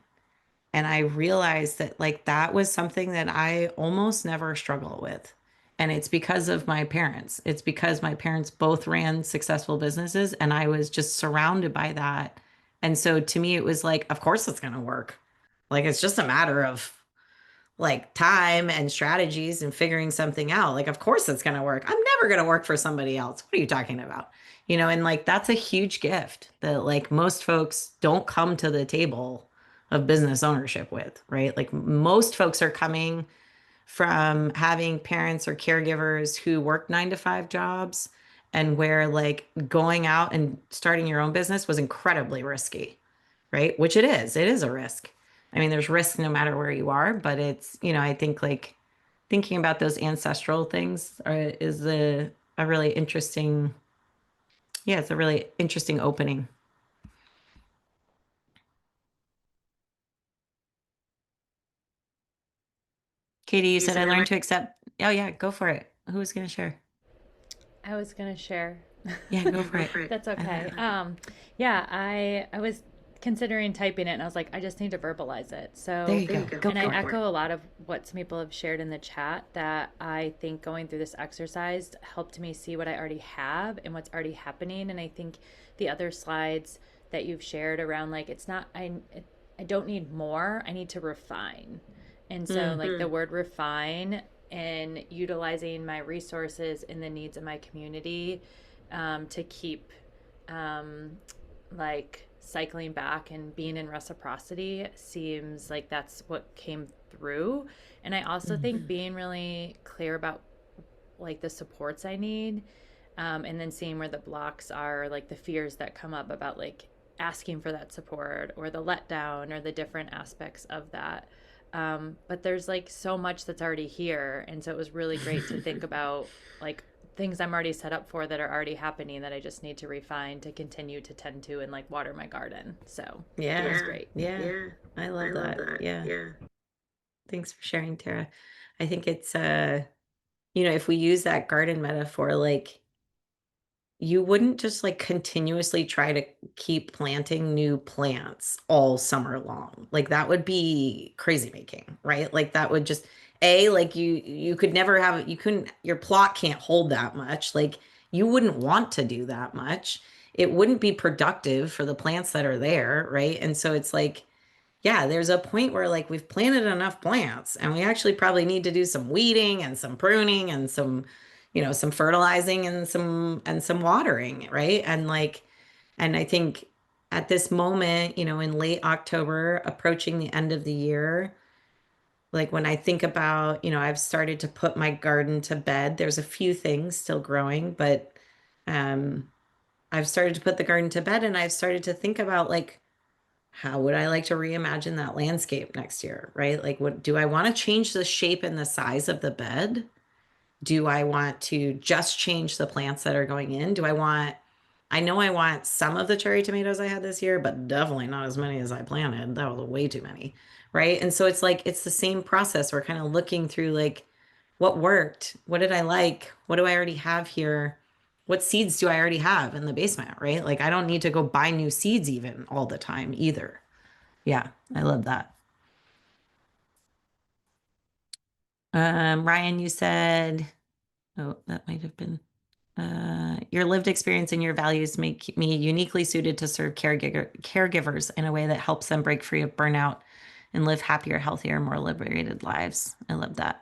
And I realized that like that was something that I almost never struggle with. And it's because of my parents. It's because my parents both ran successful businesses and I was just surrounded by that. And so to me, it was like, of course it's going to work. Like it's just a matter of like time and strategies and figuring something out. Like, of course it's going to work. I'm never going to work for somebody else. What are you talking about? You know, and like that's a huge gift that like most folks don't come to the table of business ownership with, right? Like most folks are coming from having parents or caregivers who work 9 to 5 jobs and where like going out and starting your own business was incredibly risky, right? Which it is a risk. I mean, there's risk no matter where you are, but it's, you know, I think like thinking about those ancestral things is a really interesting, yeah, it's a really interesting opening. Katie, you said I learned to accept. Oh yeah, go for it. Who was going to share? I was gonna share. Yeah, go for it. That's okay. Yeah, I was considering typing it, and I was like, I just need to verbalize it. There So, you go. Go and I for it. echo a lot of what some people have shared in the chat, that I think going through this exercise helped me see what I already have and what's already happening. And I think the other slides that you've shared around like it's not I don't need more, I need to refine. And so like the word refine and utilizing my resources and the needs of my community to keep like cycling back and being in reciprocity seems like that's what came through. And I also think being really clear about like the supports I need, and then seeing where the blocks are, like the fears that come up about like asking for that support or the letdown or the different aspects of that. But there's like so much that's already here. And so it was really great to think about like things I'm already set up for that are already happening that I just need to refine to continue to tend to and like water my garden. So yeah, it was great. Yeah, I love that. Yeah. Thanks for sharing, Tara. I think it's you know, if we use that garden metaphor, like you wouldn't just like continuously try to keep planting new plants all summer long. Like that would be crazy making, right? Like that would just like you could never have you couldn't your plot can't hold that much. Like you wouldn't want to do that much. It wouldn't be productive for the plants that are there, right? And so it's like yeah, there's a point where like we've planted enough plants and we actually probably need to do some weeding and some pruning and some, some fertilizing and some watering, right? And I think at this moment, in late October, approaching the end of the year, like when I think about, I've started to put my garden to bed. There's a few things still growing, but um I've started to put the garden to bed, and I've started to think about, like, how would I like to reimagine that landscape next year, right? Like, what do I want to change the shape and the size of the bed? Do I want to just change the plants that are going in? I know I want some of the cherry tomatoes I had this year, but definitely not as many as I planted. That was way too many, right? And so it's like, it's the same process. We're kind of looking through, like, what worked? What did I like? What do I already have here? What seeds do I already have in the basement, right? Like, I don't need to go buy new seeds even all the time either. Yeah, I love that. Ryan, you said, oh, that might have been, your lived experience and your values make me uniquely suited to serve caregivers in a way that helps them break free of burnout and live happier, healthier, more liberated lives. I love that.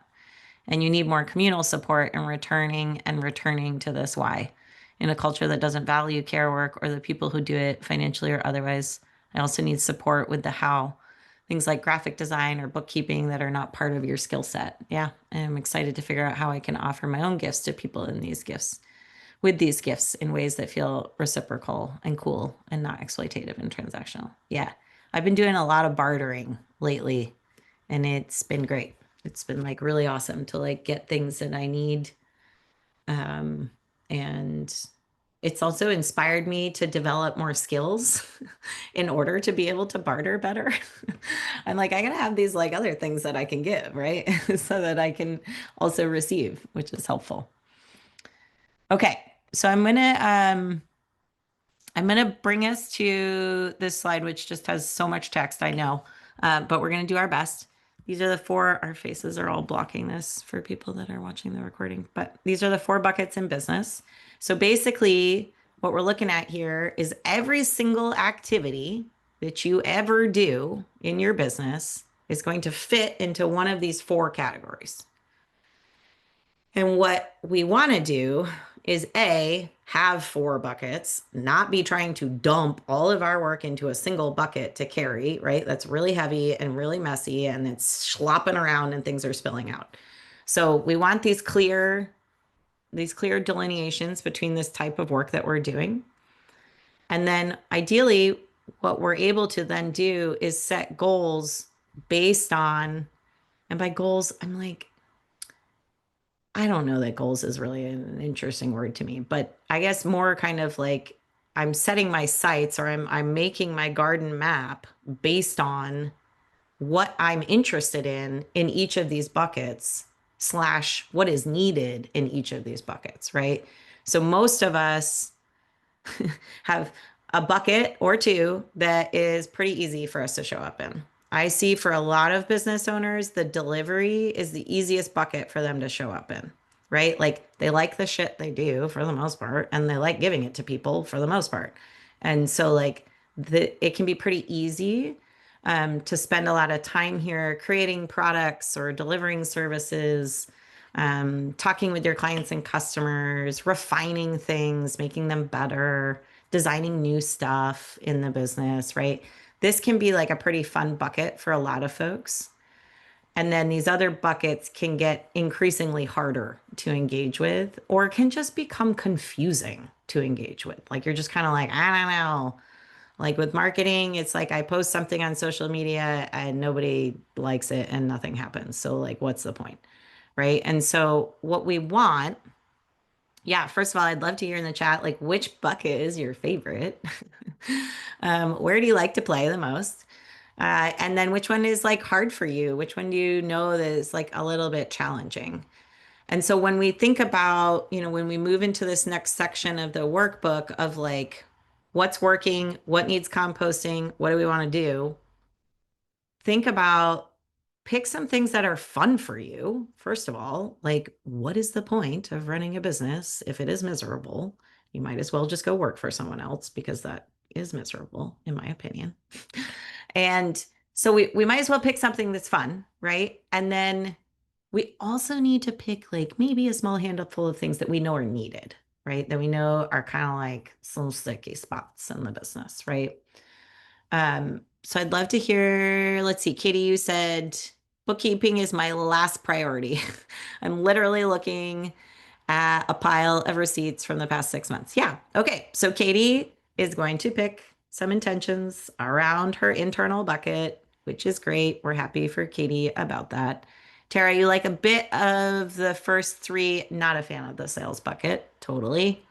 And you need more communal support and returning to this why. In a culture that doesn't value care work or the people who do it financially or otherwise, I also need support with the how. Things like graphic design or bookkeeping that are not part of your skill set. Yeah, I'm excited to figure out how I can offer my own gifts to people with these gifts in ways that feel reciprocal and cool and not exploitative and transactional. Yeah, I've been doing a lot of bartering lately, and it's been great. It's been like really awesome to like get things that I need. And it's also inspired me to develop more skills in order to be able to barter better. I'm like, I gotta have these like other things that I can give, right? So that I can also receive, which is helpful. Okay, so I'm gonna bring us to this slide, which just has so much text, I know, but we're gonna do our best. These are the four, our faces are all blocking this for people that are watching the recording, but these are the 4 buckets in business. So basically, what we're looking at here is every single activity that you ever do in your business is going to fit into one of these 4 categories. And what we want to do is have 4 buckets, not be trying to dump all of our work into a single bucket to carry, right? That's really heavy and really messy, and it's slopping around and things are spilling out. So we want these clear delineations between this type of work that we're doing. And then ideally, what we're able to then do is set goals based on, and by goals, I'm like, I don't know that goals is really an interesting word to me, but I guess more kind of like I'm setting my sights, or I'm making my garden map based on what I'm interested in each of these buckets / what is needed in each of these buckets, right? So most of us have a bucket or 2 that is pretty easy for us to show up in. I see for a lot of business owners, the delivery is the easiest bucket for them to show up in, right? Like, they like the shit they do for the most part, and they like giving it to people for the most part. And so like it can be pretty easy to spend a lot of time here creating products or delivering services, talking with your clients and customers, refining things, making them better, designing new stuff in the business, right? This can be like a pretty fun bucket for a lot of folks. And then these other buckets can get increasingly harder to engage with, or can just become confusing to engage with. Like, you're just kind of like, I don't know. Like with marketing, it's like I post something on social media and nobody likes it and nothing happens. So like, what's the point? Right. And so what we want, yeah, first of all, I'd love to hear in the chat, like, which bucket is your favorite? Where do you like to play the most? And then which one is like hard for you? Which one do you know that is like a little bit challenging? And so when we think about, when we move into this next section of the workbook of like, what's working, what needs composting, what do we want to do? Think about, pick some things that are fun for you. First of all, like, what is the point of running a business if it is miserable? You might as well just go work for someone else, because that is miserable, in my opinion. And so we might as well pick something that's fun, right? And then we also need to pick like maybe a small handful of things that we know are needed, right? That we know are kind of like some sticky spots in the business, right? So I'd love to hear, let's see, Katie, you said bookkeeping is my last priority. I'm literally looking at a pile of receipts from the past 6 months. Yeah. Okay. So Katie is going to pick some intentions around her internal bucket, which is great. We're happy for Katie about that. Tara, you like a bit of the first three, not a fan of the sales bucket. Totally.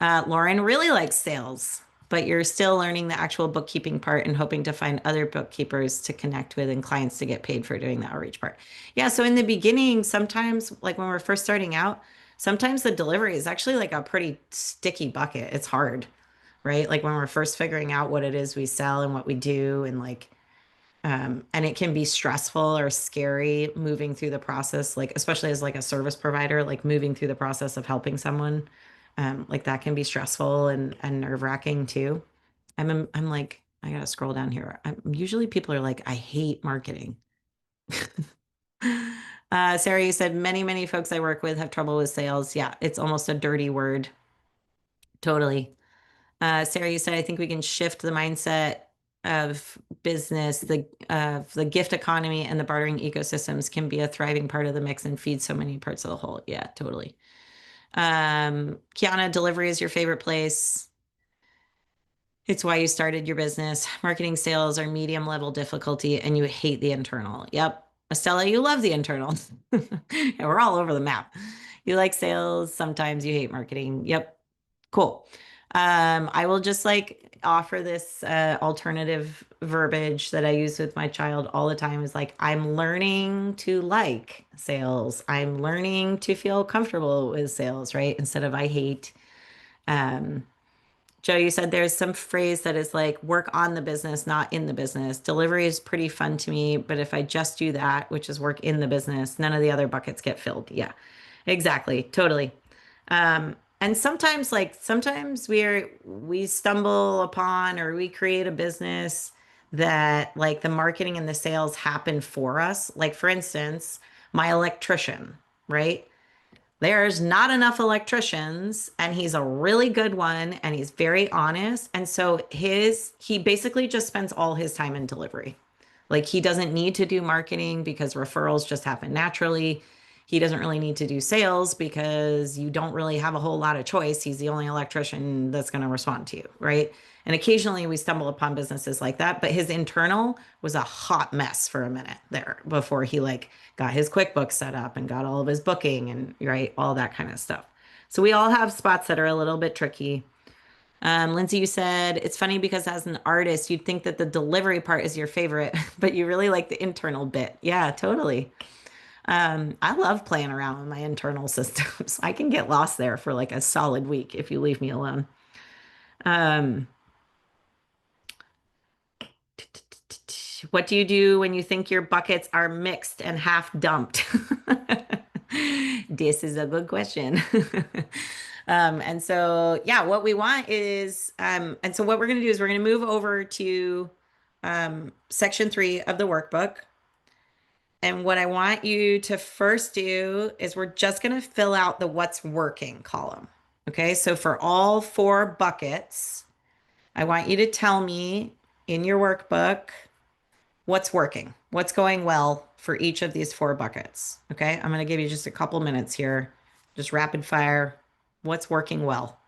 Lauren really likes sales, but you're still learning the actual bookkeeping part and hoping to find other bookkeepers to connect with and clients to get paid for doing the outreach part. Yeah, so in the beginning, sometimes, like when we're first starting out, sometimes the delivery is actually like a pretty sticky bucket. It's hard, right? Like when we're first figuring out what it is we sell and what we do, and like, and it can be stressful or scary moving through the process, like especially as like a service provider, like moving through the process of helping someone, like that can be stressful and nerve-wracking too. I'm like, I gotta scroll down here. Usually people are like, I hate marketing. Sarah, you said many folks I work with have trouble with sales. Yeah, it's almost a dirty word. Totally. Sarah, you said I think we can shift the mindset of business. The gift economy and the bartering ecosystems can be a thriving part of the mix and feed so many parts of the whole. Yeah, totally. Kiana, delivery is your favorite place. It's why you started your business. Marketing sales are medium level difficulty and you hate the internal. Yep. Estella, you love the internal. Yeah, we're all over the map. You like sales. Sometimes you hate marketing. Yep. Cool. I will just like offer this alternative verbiage that I use with my child all the time is like, I'm learning to like sales. I'm learning to feel comfortable with sales, right? Instead of I hate. Um, Joe, you said there's some phrase that is like work on the business, not in the business. Delivery is pretty fun to me, but if I just do that, which is work in the business, none of the other buckets get filled. Yeah, exactly. Totally. And sometimes like sometimes we stumble upon or we create a business that like the marketing and the sales happen for us. Like for instance, my electrician, right? There's not enough electricians and he's a really good one and he's very honest. And so he basically just spends all his time in delivery. Like he doesn't need to do marketing because referrals just happen naturally. He doesn't really need to do sales because you don't really have a whole lot of choice. He's the only electrician that's going to respond to you, right? And occasionally we stumble upon businesses like that, but his internal was a hot mess for a minute there before he like got his QuickBooks set up and got all of his booking and right, all that kind of stuff. So we all have spots that are a little bit tricky. Lindsay, you said it's funny because as an artist, you'd think that the delivery part is your favorite, but you really like the internal bit. Yeah, totally. I love playing around with my internal systems. I can get lost there for like a solid week if you leave me alone. Um, what do you do when you think your buckets are mixed and half dumped? This is a good question. And so, yeah, what we want is, and so what we're going to do is we're going to move over to section 3 of the workbook. And what I want you to first do is we're just going to fill out the what's working column. Okay, so for all 4 buckets, I want you to tell me in your workbook what's working, what's going well for each of these 4 buckets. Okay, I'm going to give you just a couple minutes here, just rapid fire. What's working well?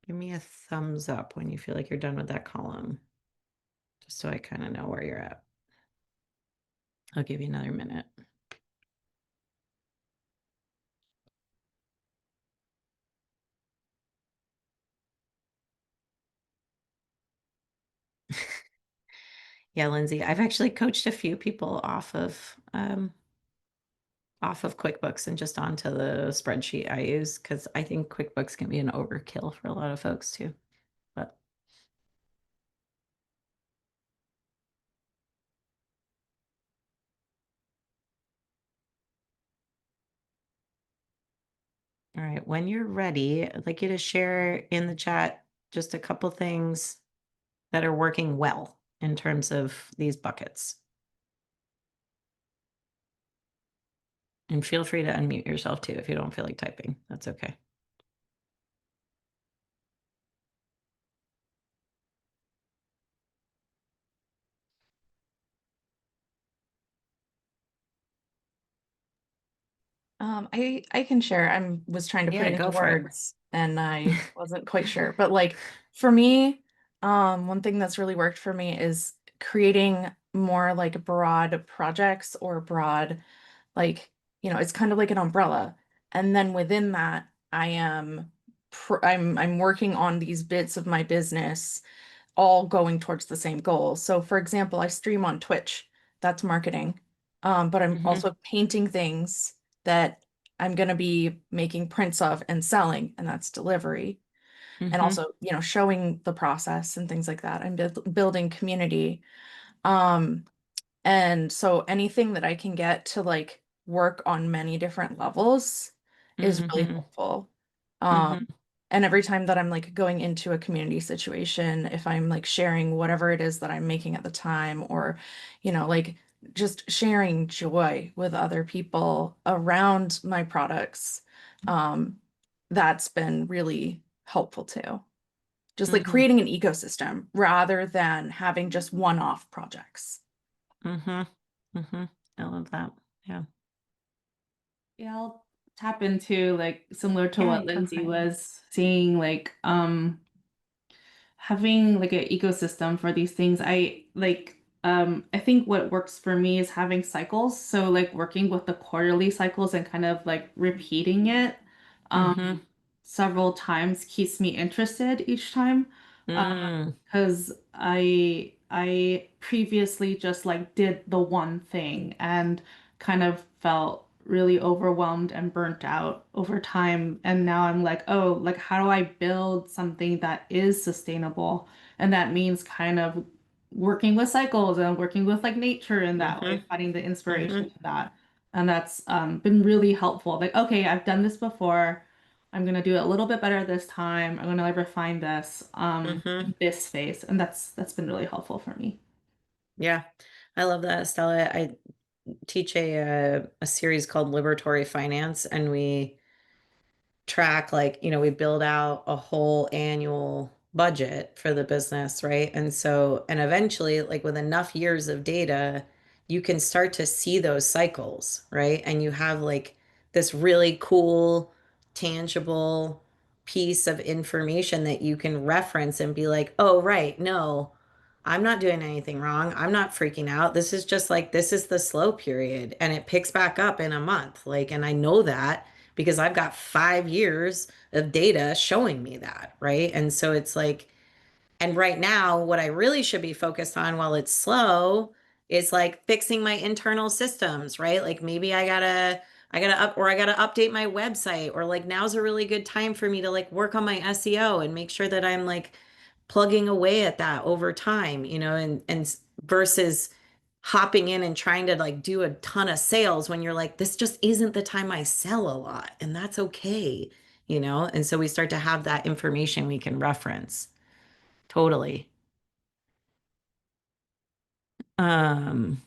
Give me a thumbs up when you feel like you're done with that column, just so I kind of know where you're at. I'll give you another minute. Yeah, Lindsay, I've actually coached a few people off of QuickBooks and just onto the spreadsheet I use, because I think QuickBooks can be an overkill for a lot of folks too. But all right, when you're ready, I'd like you to share in the chat just a couple things that are working well in terms of these buckets. And feel free to unmute yourself too if you don't feel like typing. That's okay. I can share. Was trying to put Yeah, it into go for it. words and I wasn't quite sure. But like for me, one thing that's really worked for me is creating more like broad projects or broad, like, it's kind of like an umbrella. And then within that, I'm working on these bits of my business all going towards the same goal. So for example, I stream on Twitch. That's marketing. But I'm Mhm. also painting things that I'm going to be making prints of and selling, and that's delivery. And Mhm. also, showing the process and things like that. I'm building community. Um, and so anything that I can get to like work on many different levels is really Mhm. helpful. Mhm. And every time that I'm like going into a community situation, if I'm like sharing whatever it is that I'm making at the time, or, like just sharing joy with other people around my products, that's been really helpful too. Just like Mhm. creating an ecosystem rather than having just one-off projects. Mhm. Mhm. I love that. Yeah. Yeah, I'll tap into like similar to Yeah, what you can Lindsay find me. was saying, like having like an ecosystem for these things. I think what works for me is having cycles. So like working with the quarterly cycles and kind of like repeating it Mhm. several times keeps me interested each time. Mm. Because I previously just like did the one thing and kind of felt really overwhelmed and burnt out over time. And now I'm like, oh, like how do I build something that is sustainable? And that means kind of working with cycles and working with like nature in that way, Mhm. finding the inspiration Mhm. to that. And that's been really helpful. Like, okay, I've done this before. I'm gonna do it a little bit better this time. I'm gonna like refine this Mhm. in this phase, and that's been really helpful for me. Yeah. I love that, Stella. I teach a series called Liberatory Finance, and we track, like, we build out a whole annual budget for the business, right? And eventually, like with enough years of data, you can start to see those cycles, right? And you have like this really cool, tangible piece of information that you can reference and be like, oh, right, no, I'm not doing anything wrong. I'm not freaking out. This is just like, this is the slow period and it picks back up in a month. Like, and I know that because I've got 5 years of data showing me that, right? And so it's like, and right now, what I really should be focused on while it's slow is like fixing my internal systems, right? Like maybe I gotta update my website, or like now's a really good time for me to like work on my SEO and make sure that I'm like plugging away at that over time, and versus hopping in and trying to like do a ton of sales when you're like, this just isn't the time I sell a lot, and that's okay. And so we start to have that information we can reference. Totally. Um,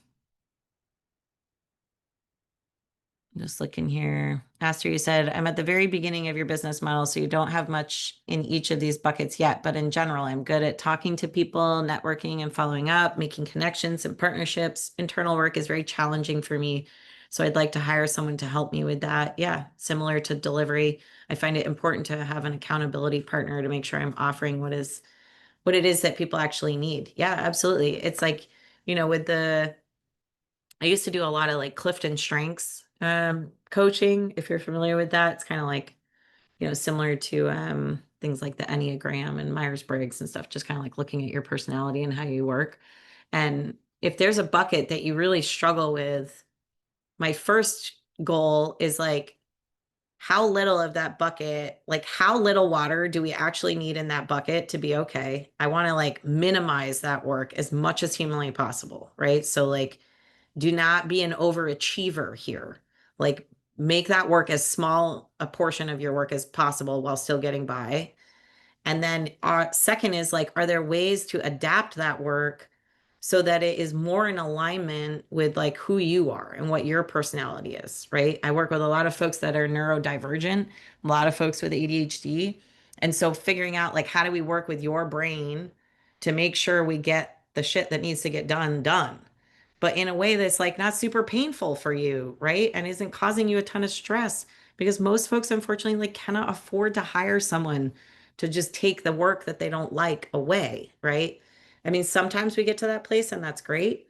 just looking here. Aster, you said, I'm at the very beginning of your business model, so you don't have much in each of these buckets yet. But in general, I'm good at talking to people, networking and following up, making connections and partnerships. Internal work is very challenging for me. So I'd like to hire someone to help me with that. Yeah, similar to delivery. I find it important to have an accountability partner to make sure I'm offering what it is that people actually need. Yeah, absolutely. It's like, with I used to do a lot of like Clifton Strengths coaching, if you're familiar with that. It's kind of like, similar to things like the Enneagram and Myers-Briggs and stuff, just kind of like looking at your personality and how you work. And if there's a bucket that you really struggle with, my first goal is like, how little of that bucket, like how little water do we actually need in that bucket to be okay? I want to like minimize that work as much as humanly possible, right? So like, do not be an overachiever here. Like, make that work as small a portion of your work as possible while still getting by. And then second is like, are there ways to adapt that work so that it is more in alignment with like who you are and what your personality is, right? I work with a lot of folks that are neurodivergent, a lot of folks with ADHD. And so figuring out like, how do we work with your brain to make sure we get the shit that needs to get done, but in a way that's like not super painful for you, right? And isn't causing you a ton of stress, because most folks unfortunately like cannot afford to hire someone to just take the work that they don't like away, right? I mean, sometimes we get to that place and that's great,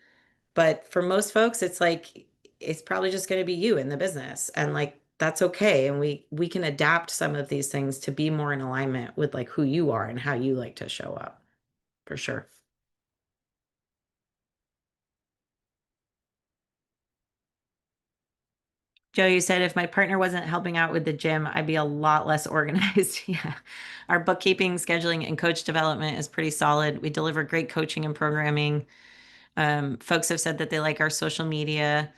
but for most folks it's like it's probably just going to be you in the business, and like that's okay, and we can adapt some of these things to be more in alignment with like who you are and how you like to show up, for sure. Joe, you said if my partner wasn't helping out with the gym, I'd be a lot less organized. Yeah. Our bookkeeping, scheduling, and coach development is pretty solid. We deliver great coaching and programming. Folks have said that they like our social media,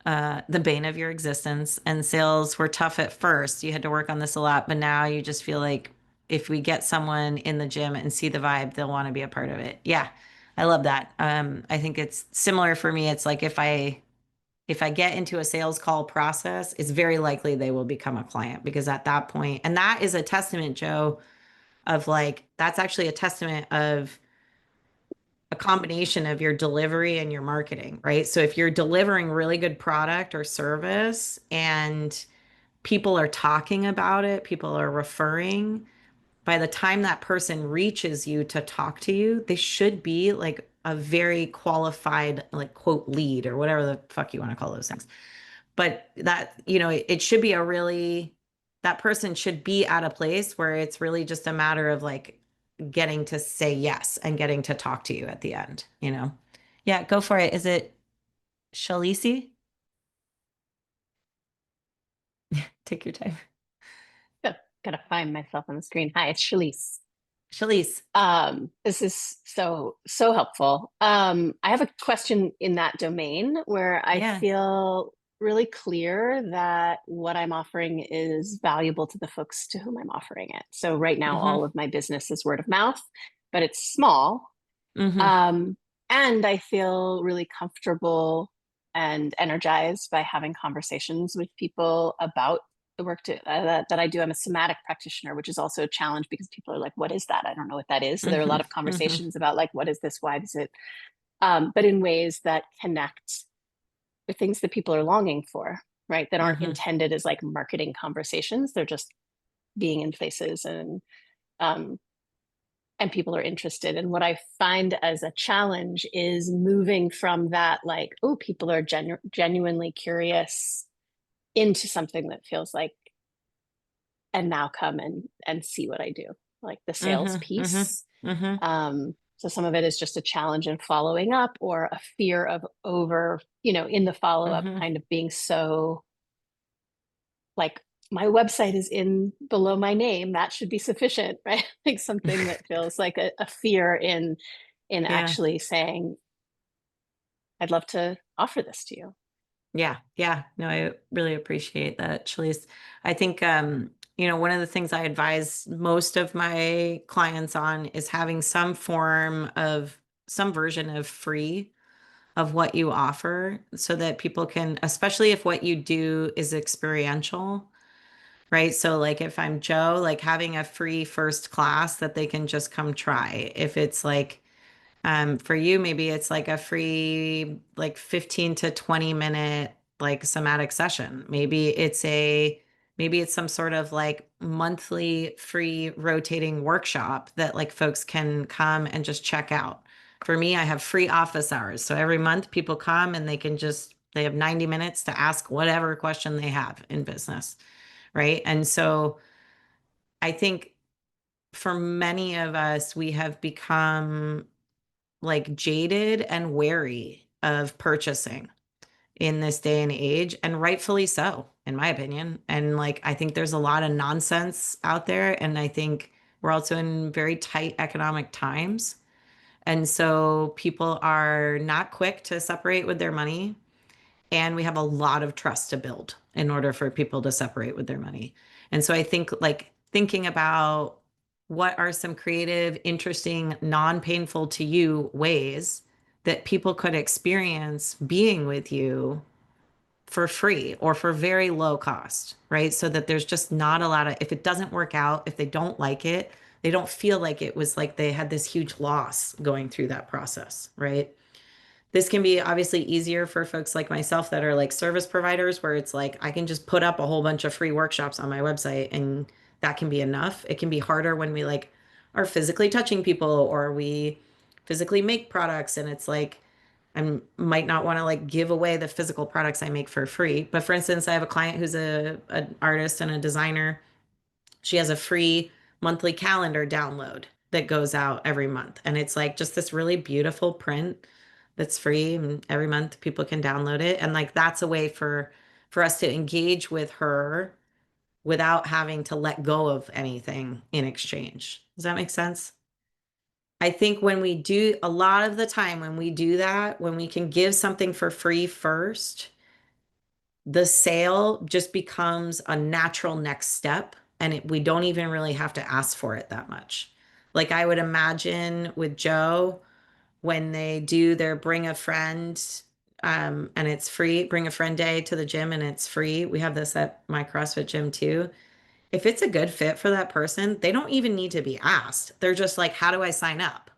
the bane of your existence. And sales were tough at first. You had to work on this a lot, but now you just feel like if we get someone in the gym and see the vibe, they'll want to be a part of it. Yeah, I love that. I think it's similar for me. It's like if I get into a sales call process, it's very likely they will become a client, because at that point, and that is a testament, Joe, of like, that's actually a testament of a combination of your delivery and your marketing, right? So if you're delivering really good product or service and people are talking about it, people are referring, by the time that person reaches you to talk to you, they should be like a very qualified, like quote, lead or whatever the fuck you want to call those things. But that, it should be that person should be at a place where it's really just a matter of like getting to say yes and getting to talk to you at the end. Yeah, go for it. Is it Shalisi? Take your time. Gotta find myself on the screen. Hi, it's Shalise. Shalise. This is so helpful. I have a question in that domain where I Yeah. feel really clear that what I'm offering is valuable to the folks to whom I'm offering it. So right now, all of my business is word of mouth, but it's small. And I feel really comfortable and energized by having conversations with people about the work that I do. I'm a somatic practitioner, which is also a challenge because people are like, what is that? I don't know what that is. So there are a lot of conversations about like, what is this? Why is it? But in ways that connect with things that people are longing for, right? That aren't intended as like marketing conversations. They're just being in places and people are interested. And what I find as a challenge is moving from that, like, oh, people are genuinely curious, into something that feels like, and now come and see what I do, like the sales piece. So some of it is just a challenge in following up, or a fear of in the follow-up kind of being so like, my website is in below my name, that should be sufficient, right? Like something that feels like a fear in Yeah. actually saying, I'd love to offer this to you. Yeah. Yeah. No, I really appreciate that, Shalise. I think, one of the things I advise most of my clients on is having some version of free of what you offer, so that people can, especially if what you do is experiential, right? So like if I'm Joe, like having a free first class that they can just come try. If it's like, for you, maybe it's like a free, like 15 to 20 minute, like somatic session. Maybe it's some sort of like monthly free rotating workshop that like folks can come and just check out. For me, I have free office hours. So every month people come and they have 90 minutes to ask whatever question they have in business. Right. And so I think for many of us, we have become like jaded and wary of purchasing in this day and age, and rightfully so, in my opinion. And like, I think there's a lot of nonsense out there. And I think we're also in very tight economic times. And so people are not quick to separate with their money. And we have a lot of trust to build in order for people to separate with their money. And so I think like thinking about what are some creative, interesting, non-painful to you ways that people could experience being with you for free or for very low cost, right? So that there's just not a lot of, if it doesn't work out, if they don't like it, they don't feel like it was like they had this huge loss going through that process, right? This can be obviously easier for folks like myself that are like service providers, where it's like I can just put up a whole bunch of free workshops on my website and that can be enough. It can be harder when we like are physically touching people or we physically make products and it's like I might not want to like give away the physical products I make for free. But for instance, I have a client who's an artist and a designer. She has a free monthly calendar download that goes out every month. And it's like just this really beautiful print that's free and every month people can download it. And like that's a way for us to engage with her without having to let go of anything in exchange. Does that make sense? I think when we do a lot of the time when we do that, when we can give something for free first, the sale just becomes a natural next step and we don't even really have to ask for it that much. Like I would imagine with Joe, when they do their bring a friend and it's free, bring a friend day to the gym and it's free. We have this at my CrossFit gym too. If it's a good fit for that person, they don't even need to be asked. They're just like, how do I sign up?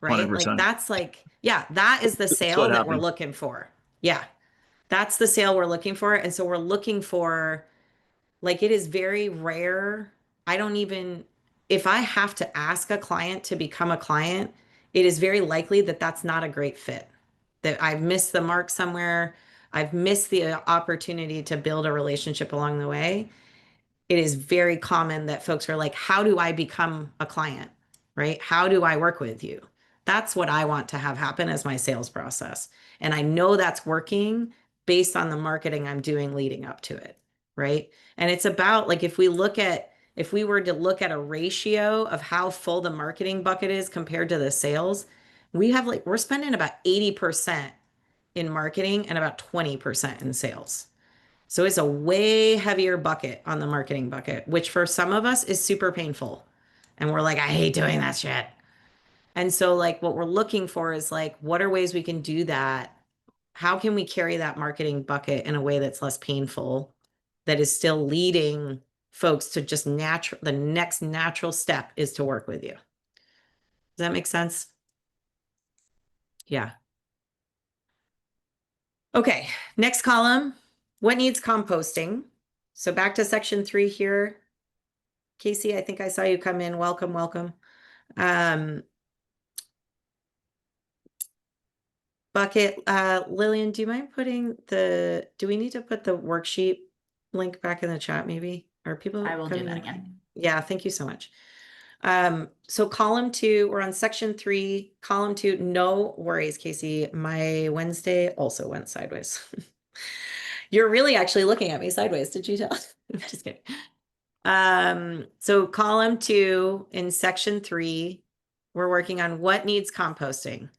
Right? Like 100%. that's like, yeah, that is the That's sale what that we're happens. looking for. Yeah. That's the sale we're looking for. And so we're looking for, like, it is very rare. I don't even, if I have to ask a client to become a client, it is very likely that that's not a great fit, that I've missed the mark somewhere. I've missed the opportunity to build a relationship along the way. It is very common that folks are like, how do I become a client? Right? How do I work with you? That's what I want to have happen as my sales process. And I know that's working based on the marketing I'm doing leading up to it. Right. And it's about like, if we were to look at a ratio of how full the marketing bucket is compared to the sales, we're spending about 80% in marketing and about 20% in sales. So it's a way heavier bucket on the marketing bucket, which for some of us is super painful. And we're like, I hate doing that shit. And so, like, what we're looking for is like, what are ways we can do that? How can we carry that marketing bucket in a way that's less painful, that is still leading folks to just the next natural step is to work with you? Does that make sense? Yeah. Okay, next column. What needs composting? So back to section 3 here. Casey, I think I saw you come in. Welcome, welcome. Bucket, Lillian, do you mind do we need to put the worksheet link back in the chat maybe? Are people I will do coming that in? again. Yeah, thank you so much. So column 2, we're on section 3, column 2, no worries, Casey. My Wednesday also went sideways. You're really actually looking at me sideways. Did you tell? Just kidding. So column 2 in section 3, we're working on what needs composting.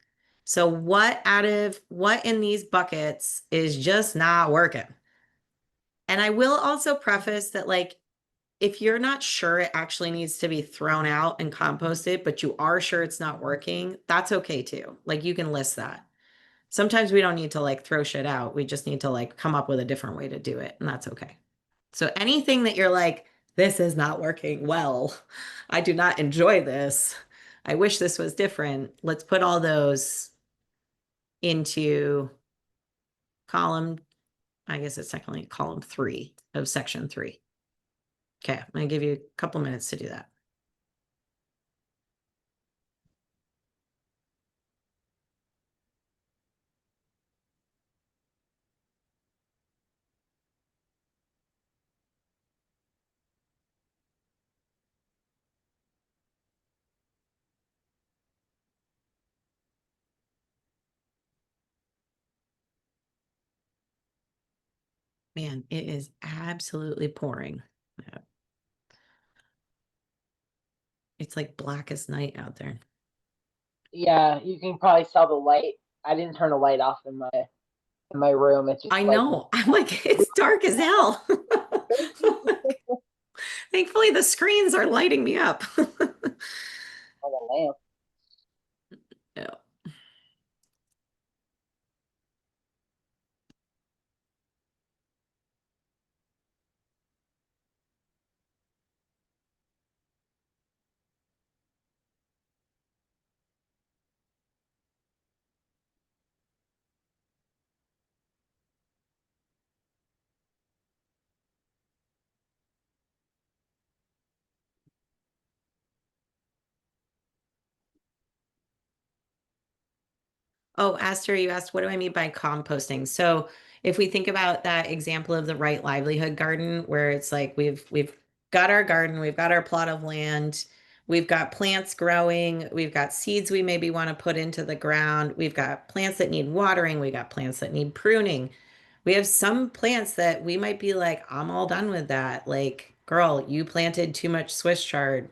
So what in these buckets is just not working? And I will also preface that, like, if you're not sure it actually needs to be thrown out and composted, but you are sure it's not working, that's okay too. Like, you can list that. Sometimes we don't need to like throw shit out. We just need to like come up with a different way to do it, and that's okay. So anything that you're like, this is not working well, I do not enjoy this, I wish this was different, let's put all those into column I guess it's technically column 3 of section 3. Okay, I'm going to give you a couple minutes to do that. Man, it is absolutely pouring. It's like black as night out there. Yeah, you can probably tell the light. I didn't turn the light off in my room. It's just I like know. I'm like, it's dark as hell. Thankfully, the screens are lighting me up. on a lamp. Yeah. Oh, Aster, you asked, what do I mean by composting? So if we think about that example of the right livelihood garden, where it's like we've got our garden, we've got our plot of land, we've got plants growing, we've got seeds we maybe want to put into the ground, we've got plants that need watering, we got plants that need pruning. We have some plants that we might be like, I'm all done with that. Like, girl, you planted too much Swiss chard,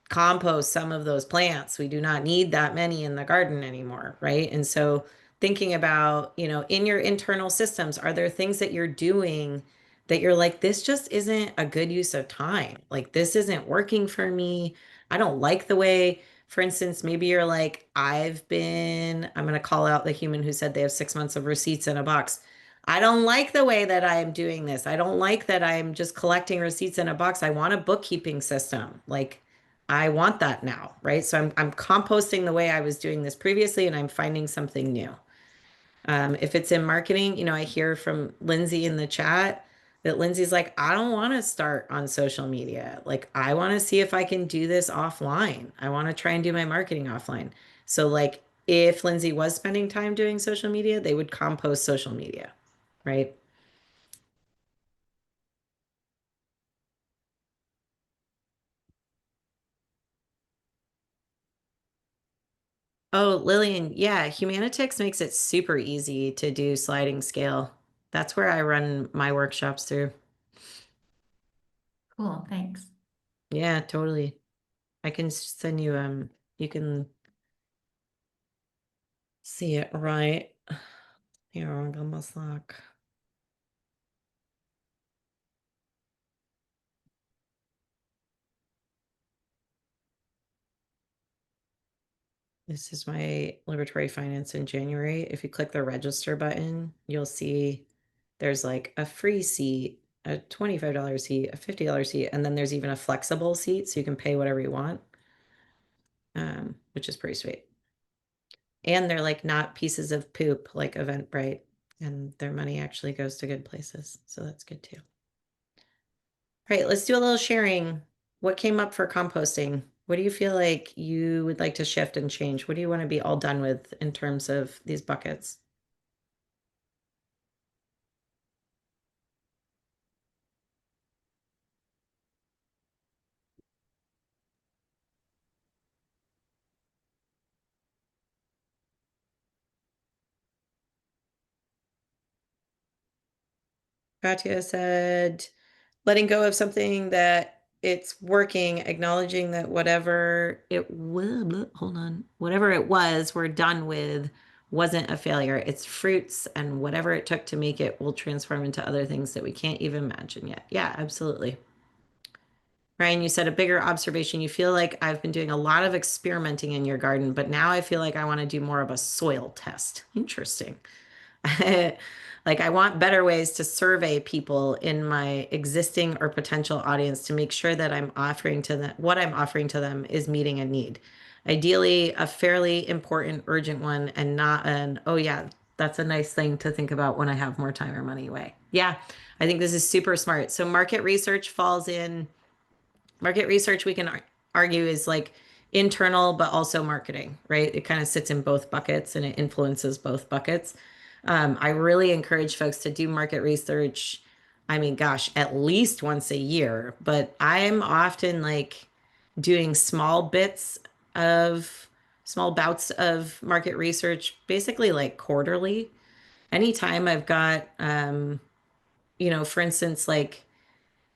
compost some of those plants. We do not need that many in the garden anymore, right? And so thinking about, in your internal systems, are there things that you're doing that you're like, this just isn't a good use of time? Like, this isn't working for me. I don't like the way, for instance, maybe you're like, I'm going to call out the human who said they have 6 months of receipts in a box. I don't like the way that I am doing this. I don't like that I'm just collecting receipts in a box. I want a bookkeeping system. Like, I want that now, right? So I'm composting the way I was doing this previously, and I'm finding something new. If it's in marketing, I hear from Lindsay in the chat that Lindsay's like, I don't want to start on social media. Like, I want to see if I can do this offline. I want to try and do my marketing offline. So, like, if Lindsay was spending time doing social media, they would compost social media, right? Oh, Lillian, yeah, Humanitix makes it super easy to do sliding scale. That's where I run my workshops through. Cool, thanks. Yeah, totally. I can send you you can see it right here on the Slack. This is my Liberatory Finance in January. If you click the register button, you'll see there's like a free seat, a $25 seat, a $50 seat, and then there's even a flexible seat so you can pay whatever you want, which is pretty sweet. And they're like not pieces of poop like Eventbrite, and their money actually goes to good places. So that's good too. All right, let's do a little sharing. What came up for composting? What do you feel like you would like to shift and change? What do you want to be all done with in terms of these buckets? Katya said, letting go of something that it's working, acknowledging that whatever it was, hold on, whatever it was, we're done with, wasn't a failure. It's fruits, and whatever it took to make it will transform into other things that we can't even imagine yet. Yeah, absolutely. Ryan, you said a bigger observation. You feel like I've been doing a lot of experimenting in your garden, but now I feel like I want to do more of a soil test. Interesting. Like, I want better ways to survey people in my existing or potential audience to make sure that I'm offering to them what I'm offering to them is meeting a need. Ideally, a fairly important, urgent one, and not an, oh yeah, that's a nice thing to think about when I have more time or money away. Yeah, I think this is super smart. So market research falls in. Market research, we can argue, is like internal, but also marketing, right? It kind of sits in both buckets and it influences both buckets. I really encourage folks to do market research. I mean, gosh, at least once a year, but I'm often like doing small bouts of market research, basically like quarterly. Anytime I've got, for instance, like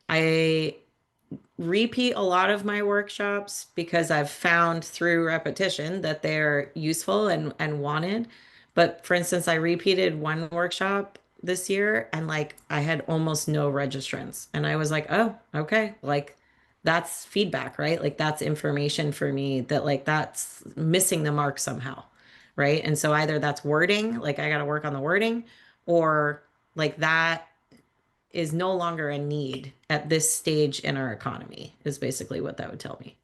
I repeat a lot of my workshops because I've found through repetition that they're useful and wanted. But for instance, I repeated one workshop this year and like I had almost no registrants. And I was like, oh, okay. Like that's feedback, right? Like that's information for me that like that's missing the mark somehow. Right. And so either that's wording, like I got to work on the wording, or like that is no longer a need at this stage in our economy, is basically what that would tell me.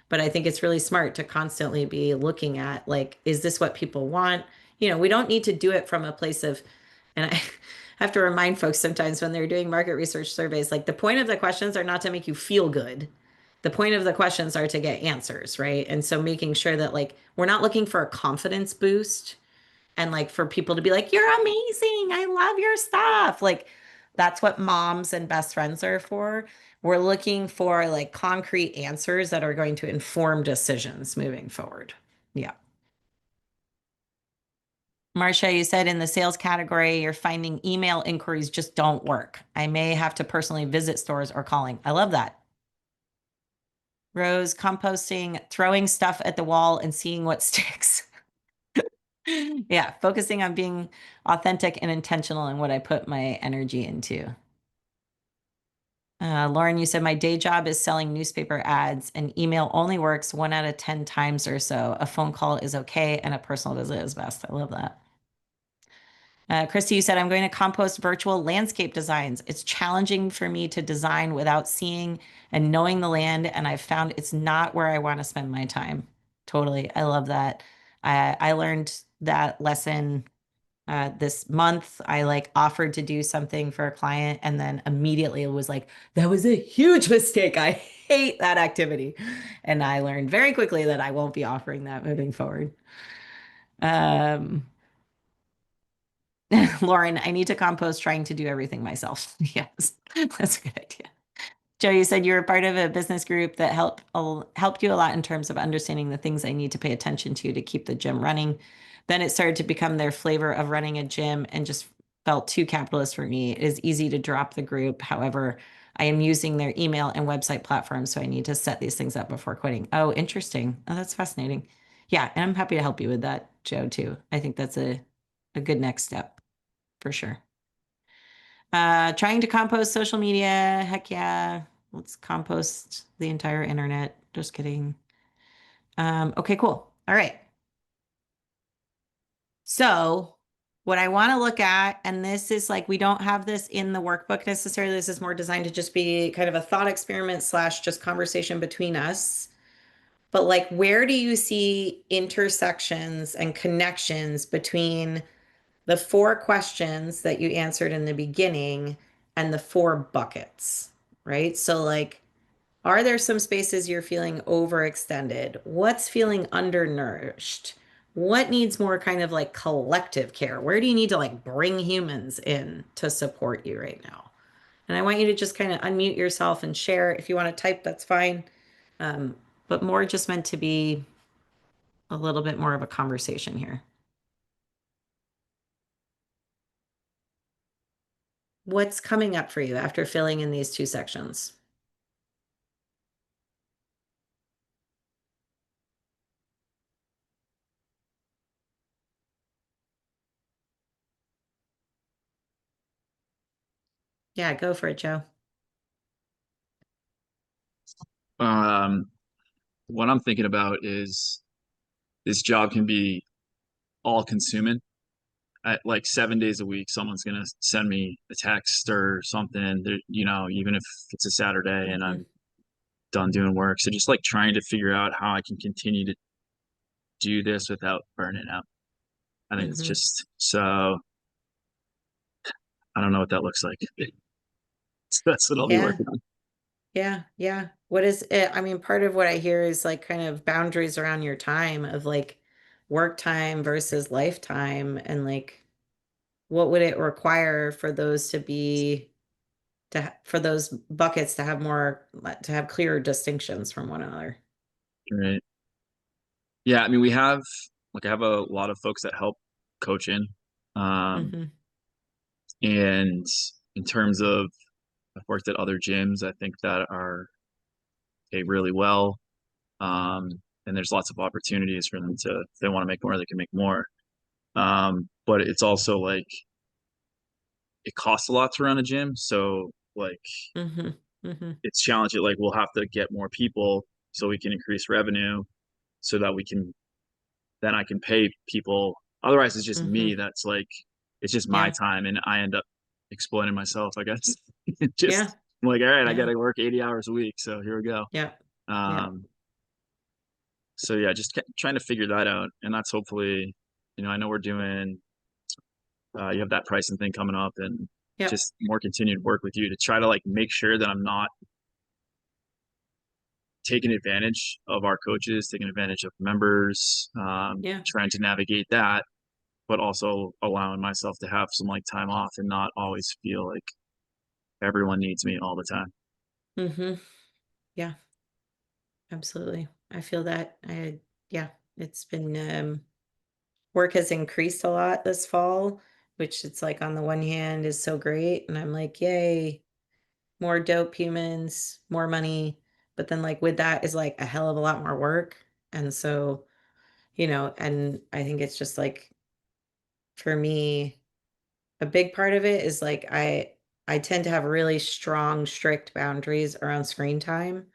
But I think it's really smart to constantly be looking at like, is this what people want? We don't need to do it from a place of, and I have to remind folks sometimes when they're doing market research surveys, like the point of the questions are not to make you feel good. The point of the questions are to get answers, right? And so making sure that like we're not looking for a confidence boost and like for people to be like, you're amazing. I love your stuff. Like that's what moms and best friends are for. We're looking for like concrete answers that are going to inform decisions moving forward. Yeah. Marcia, you said in the sales category, you're finding email inquiries just don't work. I may have to personally visit stores or calling. I love that. Rose, composting, throwing stuff at the wall and seeing what sticks. Yeah, focusing on being authentic and intentional in what I put my energy into. Lauren, you said my day job is selling newspaper ads and email only works 1 out of 10 times or so. A phone call is okay and a personal visit is best. I love that. Christy, you said I'm going to compost virtual landscape designs. It's challenging for me to design without seeing and knowing the land, and I've found it's not where I want to spend my time. Totally. I love that. I learned that lesson this month. I like offered to do something for a client and then immediately it was like, that was a huge mistake. I hate that activity. And I learned very quickly that I won't be offering that moving forward. Um, Lauren, I need to compost trying to do everything myself. Yes, that's a good idea. Joe, you said you're a part of a business group that helped you a lot in terms of understanding the things I need to pay attention to keep the gym running. Then it started to become their flavor of running a gym and just felt too capitalist for me. It is easy to drop the group. However, I am using their email and website platforms, so I need to set these things up before quitting. Oh, interesting. Oh, that's fascinating. Yeah, and I'm happy to help you with that, Joe, too. I think that's a good next step for sure. Trying to compost social media. Heck yeah. Let's compost the entire internet. Just kidding. Okay, cool. All right. So what I want to look at, and this is like, we don't have this in the workbook necessarily. This is more designed to just be kind of a thought experiment slash just conversation between us. But like, where do you see intersections and connections between the 4 questions that you answered in the beginning and the 4 buckets, right? So like, are there some spaces you're feeling overextended? What's feeling undernourished? What needs more kind of like collective care? Where do you need to like bring humans in to support you right now? And I want you to just kind of unmute yourself and share. If you want to type, that's fine. But more just meant to be a little bit more of a conversation here. What's coming up for you after filling in these 2 sections? Yeah, go for it, Joe. What I'm thinking about is this job can be all consuming. At like 7 days a week, someone's gonna send me a text or something, even if it's a Saturday and I'm done doing work. So just like trying to figure out how I can continue to do this without burning out. I think it's just so, I don't know what that looks like. So that's what I'll be working on. Yeah. Yeah. What is it? I mean, part of what I hear is like kind of boundaries around your time of like work time versus lifetime, and like what would it require for those to be for those buckets to have more, to have clearer distinctions from one another. Right. Yeah, I mean, we have like I have a lot of folks that help coach in. Mm-hmm. And in terms of I've worked at other gyms, I think that are pay really well. And there's lots of opportunities for them to, if they want to make more, they can make more. But it's also like it costs a lot to run a gym. So like Mm-hmm. Mm-hmm. it's challenging. Like we'll have to get more people so we can increase revenue so that we can, then I can pay people. Otherwise it's just Mm-hmm. me. That's like, it's just my Yeah. time and I end up exploiting myself, I guess. Just Yeah. I'm like, all right, I Yeah. got to work 80 hours a week. So here we go. Yeah. Yeah. So yeah, just trying to figure that out. And that's hopefully, I know we're doing, you have that pricing thing coming up and Yep. just more continued work with you to try to like make sure that I'm not taking advantage of our coaches, taking advantage of members, Yeah. trying to navigate that, but also allowing myself to have some like time off and not always feel like everyone needs me all the time. Mm-hmm. Yeah. Absolutely. I feel that. Yeah, it's been, work has increased a lot this fall, which it's like on the one hand is so great. And I'm like, yay, more dope humans, more money. But then like with that is like a hell of a lot more work. And so, and I think it's just like for me, a big part of it is like I tend to have really strong, strict boundaries around screen time.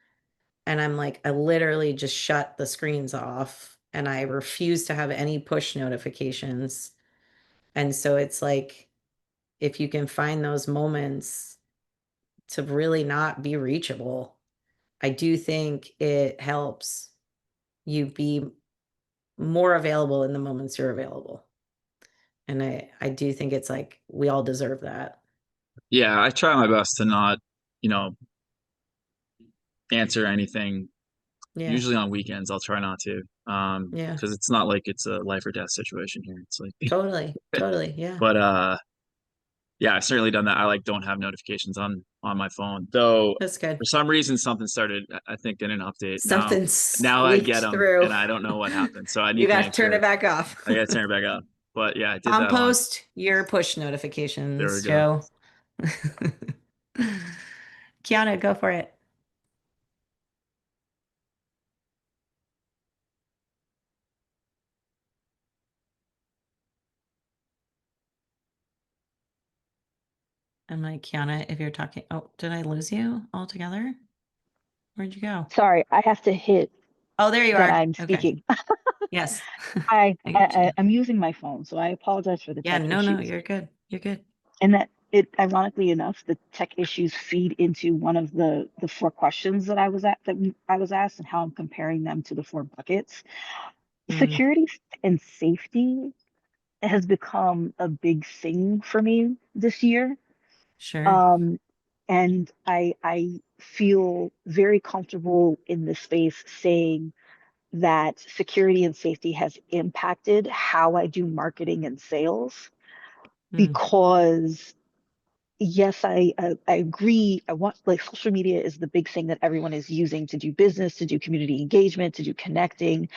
And I'm like, I literally just shut the screens off and I refuse to have any push notifications. And so it's like, if you can find those moments to really not be reachable, I do think it helps you be more available in the moments you're available. And I do think it's like we all deserve that. Yeah, I try my best to not, you know, answer anything. Yeah. Usually on weekends, I'll try not to, Yeah. because it's not like it's a life or death situation here. It's like, Totally. Totally. Yeah. but yeah, I've certainly done that. I like don't have notifications on my phone, though. That's good. For some reason, something started. I think in an update now. Something's Now I get leaked them, through. and I don't know what happened. So I You need to got to make turn sure it back off. I got to turn it back up. But yeah, I did that on. Compost your push There we notifications, go. Joe. Kiana, go for it. I'm like, Kiana, if you're talking, oh, did I lose you altogether? Where'd you go? Sorry, I have to hit Oh, there you that are. I'm Okay. speaking. Yes. I, I got you. I'm using my phone, so I apologize for the Yeah, tech no, issues. you're good. You're good. And that it, ironically enough, the tech issues feed into one of the four questions that I was asked and how I'm comparing them to the four buckets. Security and safety has become a big thing for me this year. Sure. And I feel very comfortable in this space saying that security and safety has impacted how I do marketing and sales because yes, I agree. I want like social media is the big thing that everyone is using to do business, to do community engagement, to do connecting,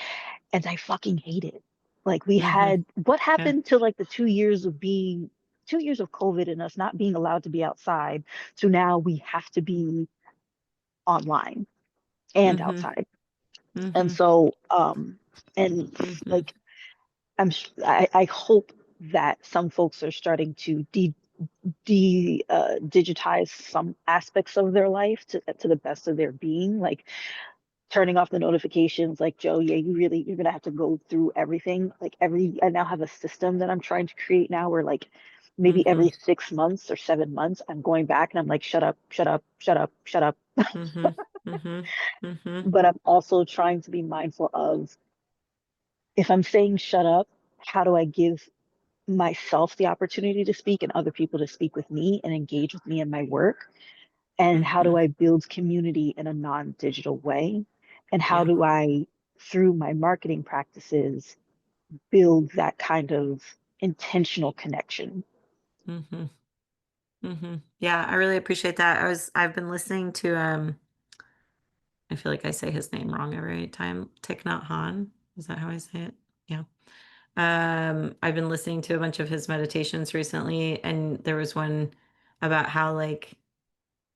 and I fucking hate it. Like we had what Yeah. happened to like the 2 years of being 2 years of COVID and us not being allowed to be outside. So now we have to be online and outside. And so and like I hope that some folks are starting to digitize some aspects of their life to the best of their being, like turning off the notifications. Like, Joe, yeah, you're gonna have to go through everything. Like I now have a system that I'm trying to create now where like maybe every 6 months or 7 months I'm going back and I'm like, shut up, shut up, shut up, shut up. But I'm also trying to be mindful of if I'm saying shut up, how do I give myself the opportunity to speak and other people to speak with me and engage with me in my work? And how do I build community in a non-digital way? And how do I, through my marketing practices, build that kind of intentional connection? Yeah, I really appreciate that. I've been listening to I feel like I say his name wrong every time. Thich Nhat Hanh. Is that how I say it? Yeah. I've been listening to a bunch of his meditations recently, and there was one about how like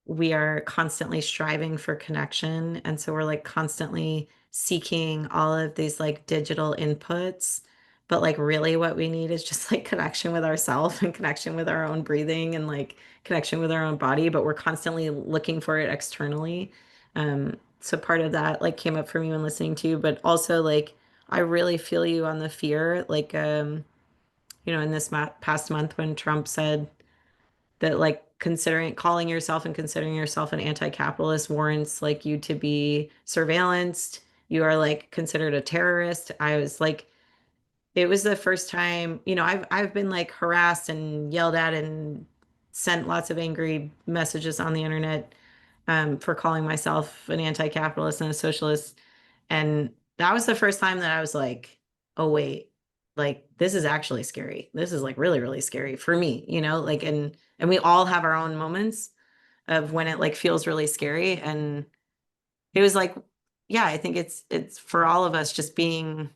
we are constantly striving for connection. And so we're like constantly seeking all of these like digital inputs. But like really what we need is just like connection with ourselves and connection with our own breathing and like connection with our own body. But we're constantly looking for it externally. So part of that like came up for me when listening to you, but also like I really feel you on the fear. Like in this past month when Trump said that like calling yourself and considering yourself an anti-capitalist warrants like you to be surveillanced. You are like considered a terrorist. I was like, it was the first time, I've been like harassed and yelled at and sent lots of angry messages on the internet for calling myself an anti-capitalist and a socialist. And that was the first time that I was like, oh wait, like this is actually scary. This is like really, really scary for me, like and we all have our own moments of when it like feels really scary. And it was like, yeah, I think it's for all of us just being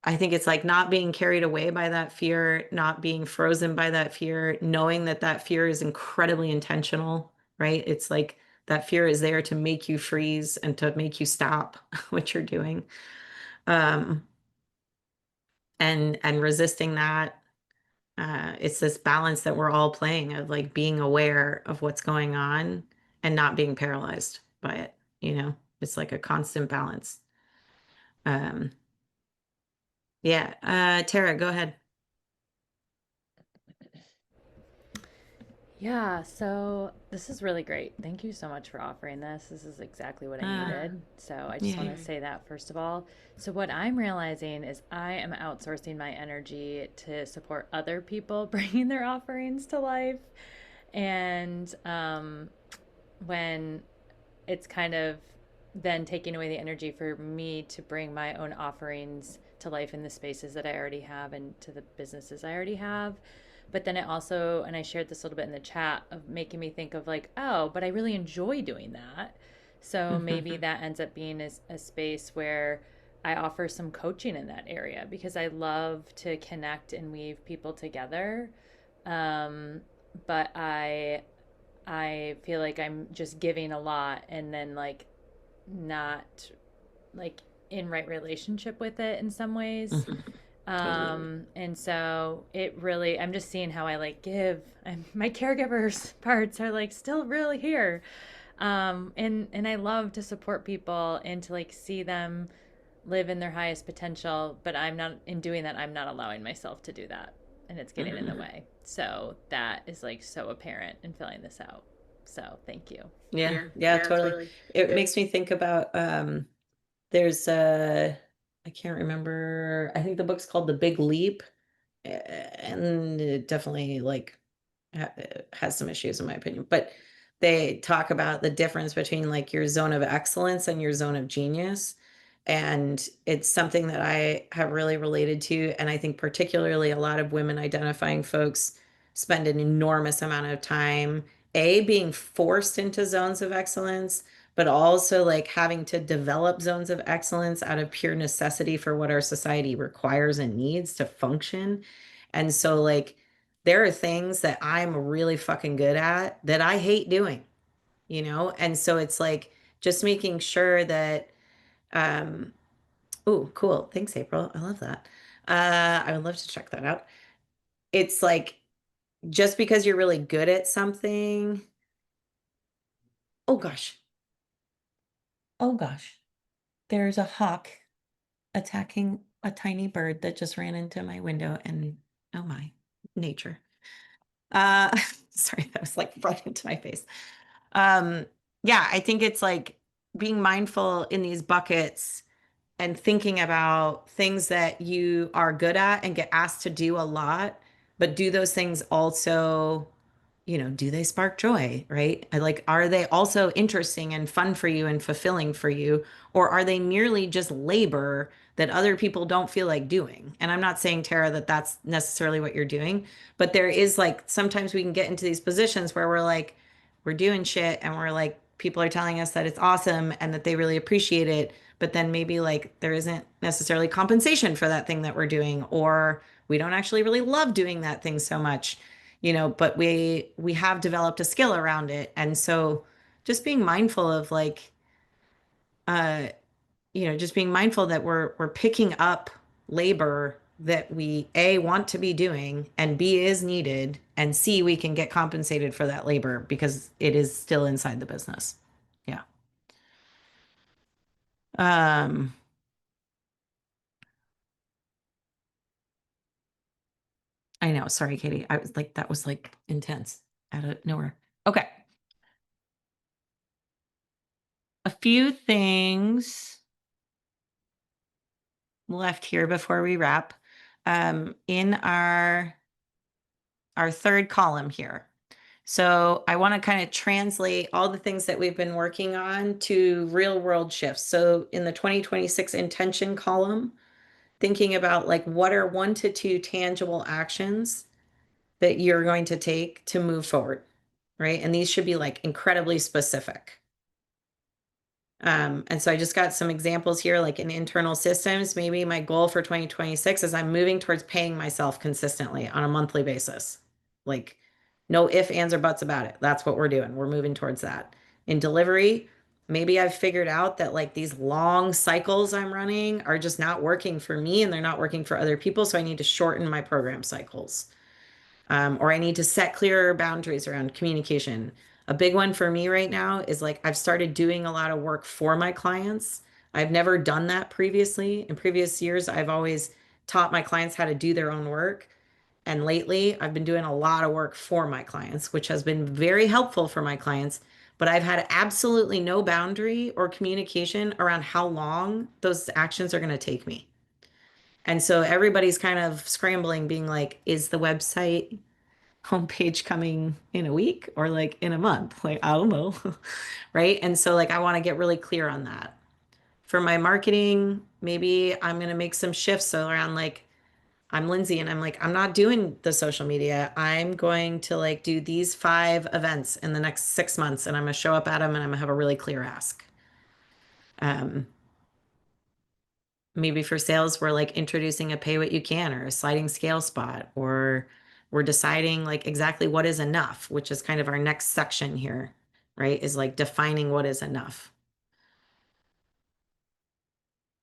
I think it's like not being carried away by that fear, not being frozen by that fear, knowing that that fear is incredibly intentional, right? It's like that fear is there to make you freeze and to make you stop what you're doing. Um, and resisting that, it's this balance that we're all playing of like being aware of what's going on and not being paralyzed by it. It's like a constant balance. Um, yeah. Tara, go ahead. Yeah, so this is really great. Thank you so much for offering this. This is exactly what I needed. So I just want to say that first of all. So what I'm realizing is I am outsourcing my energy to support other people bringing their offerings to life. And when it's kind of then taking away the energy for me to bring my own offerings to life in the spaces that I already have and to the businesses I already have. But then it also, and I shared this a little bit in the chat, of making me think of like, oh, but I really enjoy doing that. So maybe that ends up being a space where I offer some coaching in that area because I love to connect and weave people together. But I feel like I'm just giving a lot and then like not like in right relationship with it in some ways. And so it really, I'm just seeing how I like give, and my caregivers parts are like still really here. And I love to support people and to like see them live in their highest potential, but I'm not, in doing that, I'm not allowing myself to do that. And it's getting in the way. So that is like so apparent in filling this out. So thank you. Yeah, totally. It makes me think about there's I can't remember. I think the book's called The Big Leap, and it definitely like has some issues in my opinion. But they talk about the difference between like your zone of excellence and your zone of genius. And it's something that I have really related to. And I think particularly a lot of women identifying folks spend an enormous amount of time, being forced into zones of excellence, but also like having to develop zones of excellence out of pure necessity for what our society requires and needs to function. And so like there are things that I'm really fucking good at that I hate doing. And so it's like just making sure that oh, cool. Thanks, April. I love that. I would love to check that out. It's like just because you're really good at something. Oh gosh. Oh gosh. There's a hawk attacking a tiny bird that just ran into my window and oh my, nature. Sorry, that was like right into my face. Yeah, I think it's like being mindful in these buckets and thinking about things that you are good at and get asked to do a lot, but do those things also, do they spark joy, right? Are they also interesting and fun for you and fulfilling for you? Or are they merely just labor that other people don't feel like doing? And I'm not saying, Tara, that that's necessarily what you're doing, but there is like sometimes we can get into these positions where we're like, we're doing shit and we're like, people are telling us that it's awesome and that they really appreciate it. But then maybe like there isn't necessarily compensation for that thing that we're doing, or we don't actually really love doing that thing so much, but we have developed a skill around it. And so just being mindful of like uh just being mindful that we're picking up labor that we A want to be doing and B is needed and C we can get compensated for that labor because it is still inside the business. Yeah. Um I know, sorry, Katie. I was like that was like intense out of nowhere. Okay. A few things left here before we wrap. In our third column here. So I want to kind of translate all the things that we've been working on to real world shifts. So in the 2026 intention column, thinking about like what are 1 to 2 tangible actions that you're going to take to move forward, right? And these should be like incredibly specific. And so I just got some examples here, like in internal systems. Maybe my goal for 2026 is I'm moving towards paying myself consistently on a monthly basis. Like, no ifs, ands, or buts about it. That's what we're doing. We're moving towards that. In delivery, maybe I've figured out that like these long cycles I'm running are just not working for me and they're not working for other people. So I need to shorten my program cycles. Or I need to set clearer boundaries around communication. A big one for me right now is like I've started doing a lot of work for my clients. I've never done that previously. In previous years, I've always taught my clients how to do their own work. And lately, I've been doing a lot of work for my clients, which has been very helpful for my clients. But I've had absolutely no boundary or communication around how long those actions are going to take me. And so everybody's kind of scrambling, being like, is the website homepage coming in a week or like in a month? Like, I don't know. Right. And so, like, I want to get really clear on that. For my marketing, maybe I'm going to make some shifts around like, I'm Lindsay and I'm like, I'm not doing the social media. I'm going to like do these 5 events in the next 6 months and I'm going to show up at them and I'm going to have a really clear ask. Maybe for sales, we're like introducing a pay what you can or a sliding scale spot, or we're deciding like exactly what is enough, which is kind of our next section here, right? Is like defining what is enough.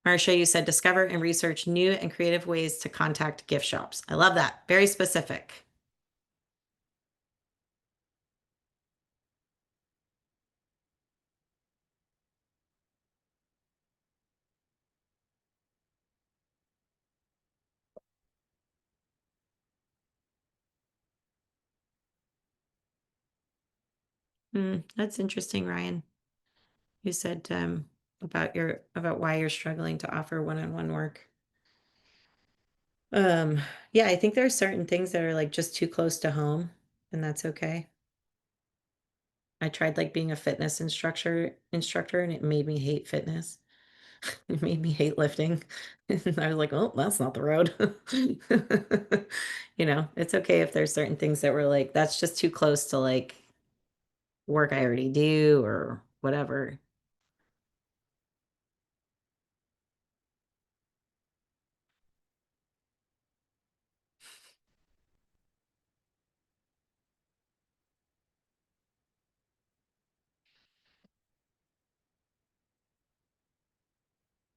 Marcia, you said discover and research new and creative ways to contact gift shops. I love that. Very specific. That's interesting, Ryan. You said about why you're struggling to offer one-on-one work. Yeah, I think there are certain things that are like just too close to home, and that's okay. I tried like being a fitness instructor and it made me hate fitness. It made me hate lifting. And I was like, oh, that's not the road. It's okay if there's certain things that were like, that's just too close to like work I already do or whatever.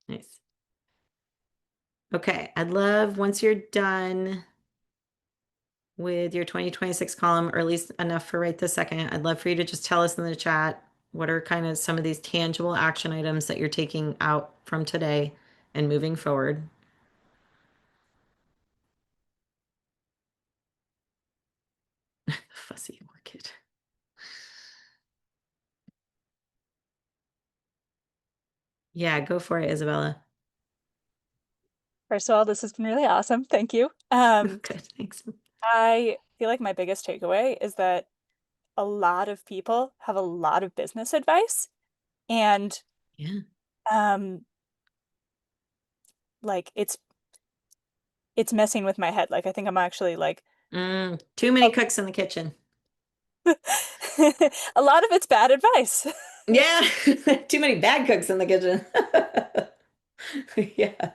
Nice. Okay, I'd love once you're done with your 2026 column, or at least enough for right this second, I'd love for you to just tell us in the chat what are kind of some of these tangible action items that you're taking out from today and moving forward. Fussy orchid. Yeah, go for it, Isabella. First of all, this has been really awesome. Thank you. Good, thanks. I feel like my biggest takeaway is that a lot of people have a lot of business advice, and Yeah. like it's messing with my head. Like I think I'm actually like Too many cooks in the kitchen. a lot of it's bad advice. Yeah, too many bad cooks in the kitchen. Yeah.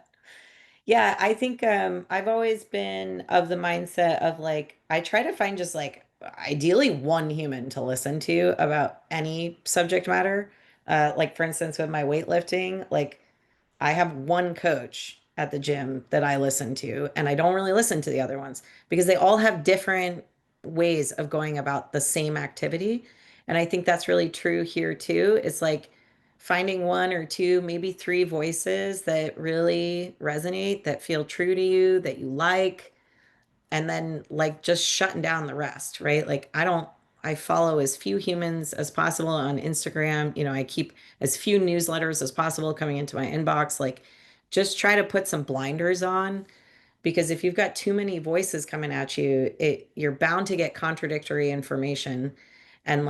Yeah, I think I've always been of the mindset of like I try to find just like ideally one human to listen to about any subject matter. Like for instance with my weightlifting, like I have one coach at the gym that I listen to, and I don't really listen to the other ones because they all have different ways of going about the same activity. And I think that's really true here too. It's like finding one or two, maybe three voices that really resonate, that feel true to you, that you like, and then like just shutting down the rest, right? Like I follow as few humans as possible on Instagram. I keep as few newsletters as possible coming into my inbox. Like just try to put some blinders on because if you've got too many voices coming at you, you're bound to get contradictory information and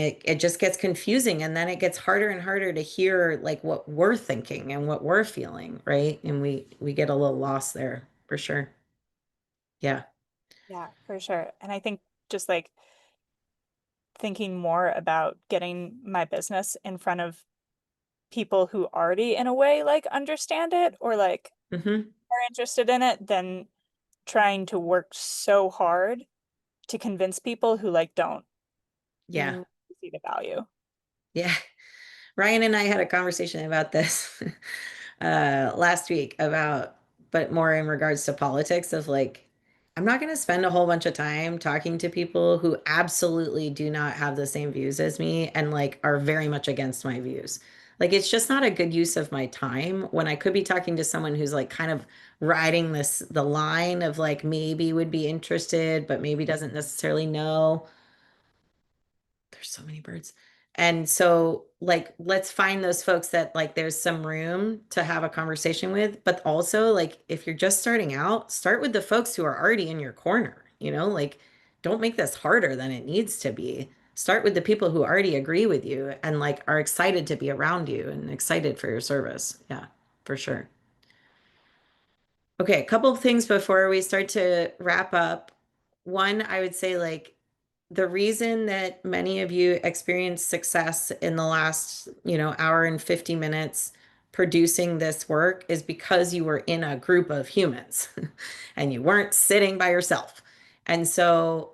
it just gets confusing and then it gets harder and harder to hear like what we're thinking and what we're feeling, right? And we get a little lost there for sure. Yeah. Yeah, for sure. And I think just like thinking more about getting my business in front of people who already in a way like understand it or like Mm-hmm. are interested in it than trying to work so hard to convince people who like don't Yeah. see the value. Yeah. Ryan and I had a conversation about this last week but more in regards to politics of like, I'm not going to spend a whole bunch of time talking to people who absolutely do not have the same views as me and like are very much against my views. Like, it's just not a good use of my time when I could be talking to someone who's like kind of riding the line of like maybe would be interested, but maybe doesn't necessarily know. There's so many birds. And so, like, let's find those folks that, like, there's some room to have a conversation with. But also, like, if you're just starting out, start with the folks who are already in your corner, like, don't make this harder than it needs to be. Start with the people who already agree with you and, like, are excited to be around you and excited for your service. Yeah, for sure. Okay, a couple of things before we start to wrap up. One, I would say, like, the reason that many of you experienced success in the last, hour and 50 minutes producing this work is because you were in a group of humans and you weren't sitting by yourself. And so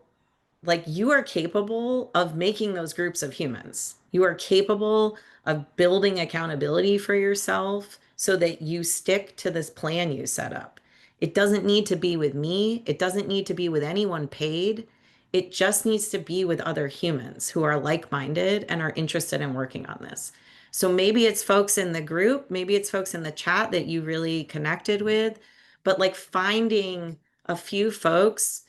like you are capable of making those groups of humans. You are capable of building accountability for yourself so that you stick to this plan you set up. It doesn't need to be with me. It doesn't need to be with anyone paid. It just needs to be with other humans who are like-minded and are interested in working on this. So maybe it's folks in the group, maybe it's folks in the chat that you really connected with, but like finding a few folks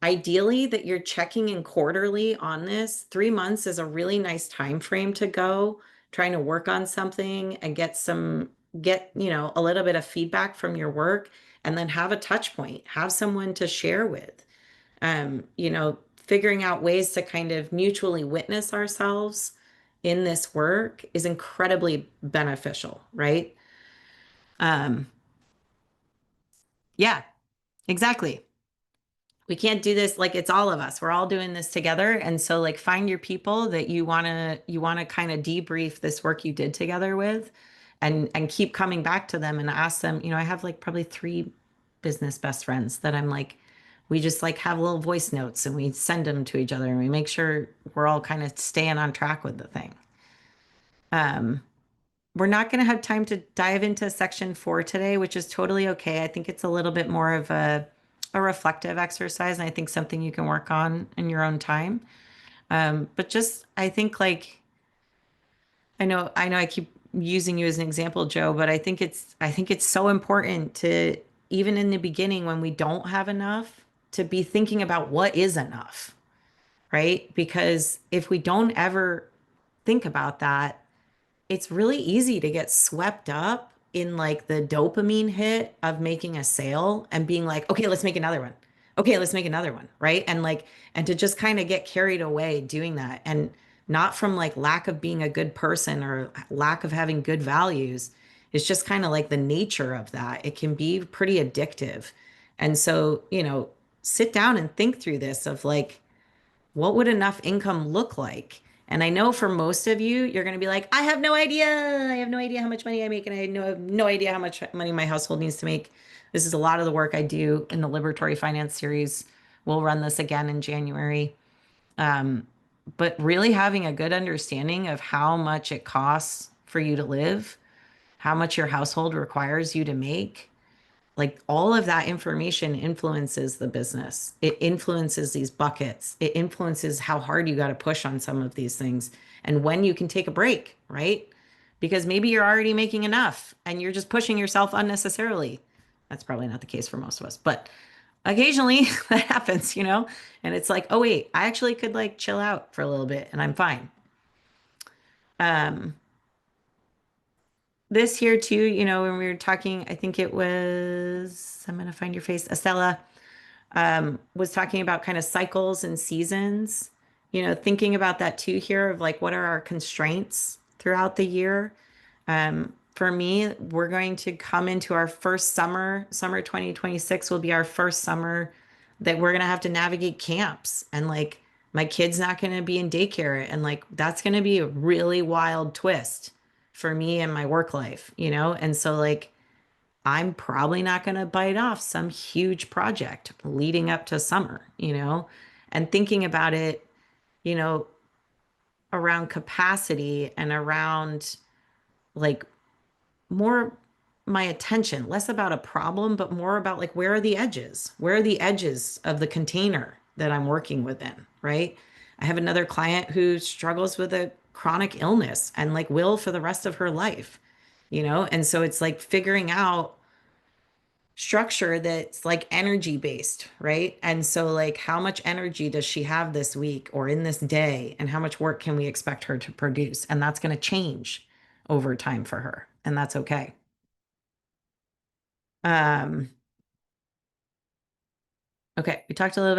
ideally that you're checking in quarterly on this. 3 months is a really nice time frame to go trying to work on something and get a little bit of feedback from your work and then have a touch point, have someone to share with. Figuring out ways to kind of mutually witness ourselves in this work is incredibly beneficial, right? Yeah, exactly. We can't do this like it's all of us. We're all doing this together. And so like find your people that you want to kind of debrief this work you did together with and keep coming back to them and ask them, I have like probably 3 business best friends that I'm like we just like have little voice notes and we send them to each other and we make sure we're all kind of staying on track with the thing. We're not going to have time to dive into section 4 today, which is totally okay. I think it's a little bit more of a reflective exercise, and I think something you can work on in your own time. But just, I think like, I keep using you as an example, Joe, but I think it's so important to, even in the beginning when we don't have enough, to be thinking about what is enough, right? Because if we don't ever think about that, it's really easy to get swept up in like the dopamine hit of making a sale and being like, okay, let's make another one. Okay, let's make another one, right? And like, and to just kind of get carried away doing that, and not from like lack of being a good person or lack of having good values. It's just kind of like the nature of that. It can be pretty addictive. And so, sit down and think through this of like, what would enough income look like? And I know for most of you, you're going to be like, I have no idea. I have no idea how much money I make, and I have no idea how much money my household needs to make. This is a lot of the work I do in the Liberatory Finance series. We'll run this again in January. But really having a good understanding of how much it costs for you to live, how much your household requires you to make, like all of that information influences the business. It influences these buckets. It influences how hard you got to push on some of these things and when you can take a break, right? Because maybe you're already making enough and you're just pushing yourself unnecessarily. That's probably not the case for most of us, but occasionally that happens, and it's like, oh wait, I actually could like chill out for a little bit and I'm fine. This here too, when we were talking, I think it was, I'm going to find your face, Estella, was talking about kind of cycles and seasons, thinking about that too here of like, what are our constraints throughout the year? For me, we're going to come into our first summer 2026 will be our first summer that we're going to have to navigate camps, and like my kid's not going to be in daycare. And like, that's going to be a really wild twist for me and my work life, And so like, I'm probably not going to bite off some huge project leading up to summer, and thinking about it, you know, around capacity and around like more my attention, less about a problem, but more about like, where are the edges? Where are the edges of the container that I'm working within, right? I have another client who struggles with a chronic illness and like will for the rest of her life, And so it's like figuring out structure that's like energy based, right? And so like, how much energy does she have this week or in this day, and how much work can we expect her to produce? And that's going to change over time for her, and that's okay. Okay, we talked a little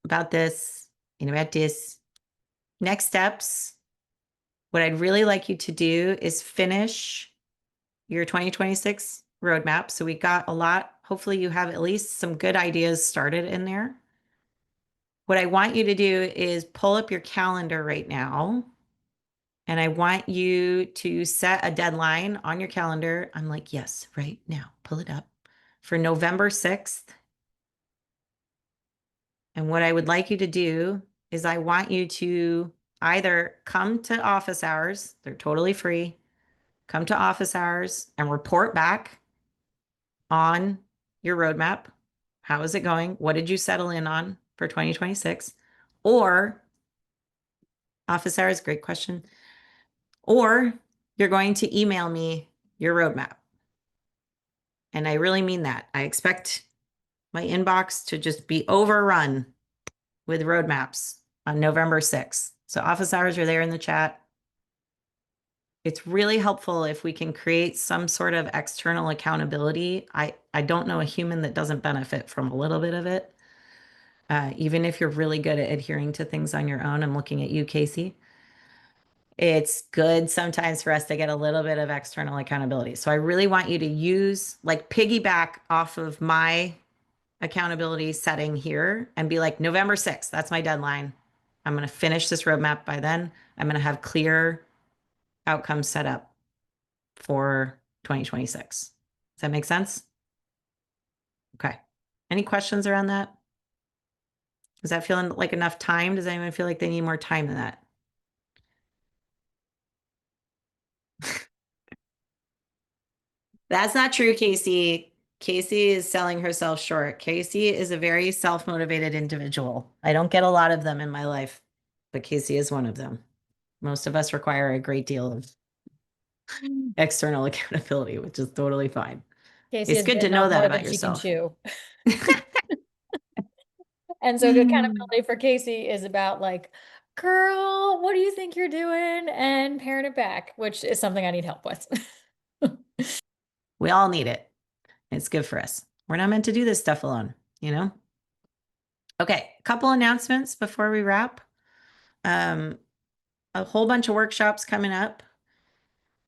about this, about this. Next steps. What I'd really like you to do is finish your 2026 roadmap. So we got a lot. Hopefully you have at least some good ideas started in there. What I want you to do is pull up your calendar right now. And I want you to set a deadline on your calendar. I'm like, yes, right now, pull it up for November 6th. And what I would like you to do is I want you to either come to office hours, they're totally free, come to office hours and report back on your roadmap. How is it going? What did you settle in on for 2026? Or office hours, great question. Or you're going to email me your roadmap. And I really mean that. I expect my inbox to just be overrun with roadmaps on November 6th. So office hours are there in the chat. It's really helpful if we can create some sort of external accountability. I don't know a human that doesn't benefit from a little bit of it. Even if you're really good at adhering to things on your own. I'm looking at you, Casey. It's good sometimes for us to get a little bit of external accountability. So I really want you to use, like, piggyback off of my accountability setting here and be like, November 6th, that's my deadline. I'm going to finish this roadmap by then. I'm going to have clear outcomes set up for 2026. Does that make sense? Okay. Any questions around that? Is that feeling like enough time? Does anyone feel like they need more time than that? That's not true, Casey. Casey is selling herself short. Casey is a very self-motivated individual. I don't get a lot of them in my life, but Casey is one of them. Most of us require a great deal of external accountability, which is totally fine. Casey It's good to know that about yourself. And so accountability for Casey is about like, girl, what do you think you're doing? And paring it back, which is something I need help with. We all need it. It's good for us. We're not meant to do this stuff alone, you know? Okay, a couple announcements before we wrap. A whole bunch of workshops coming up.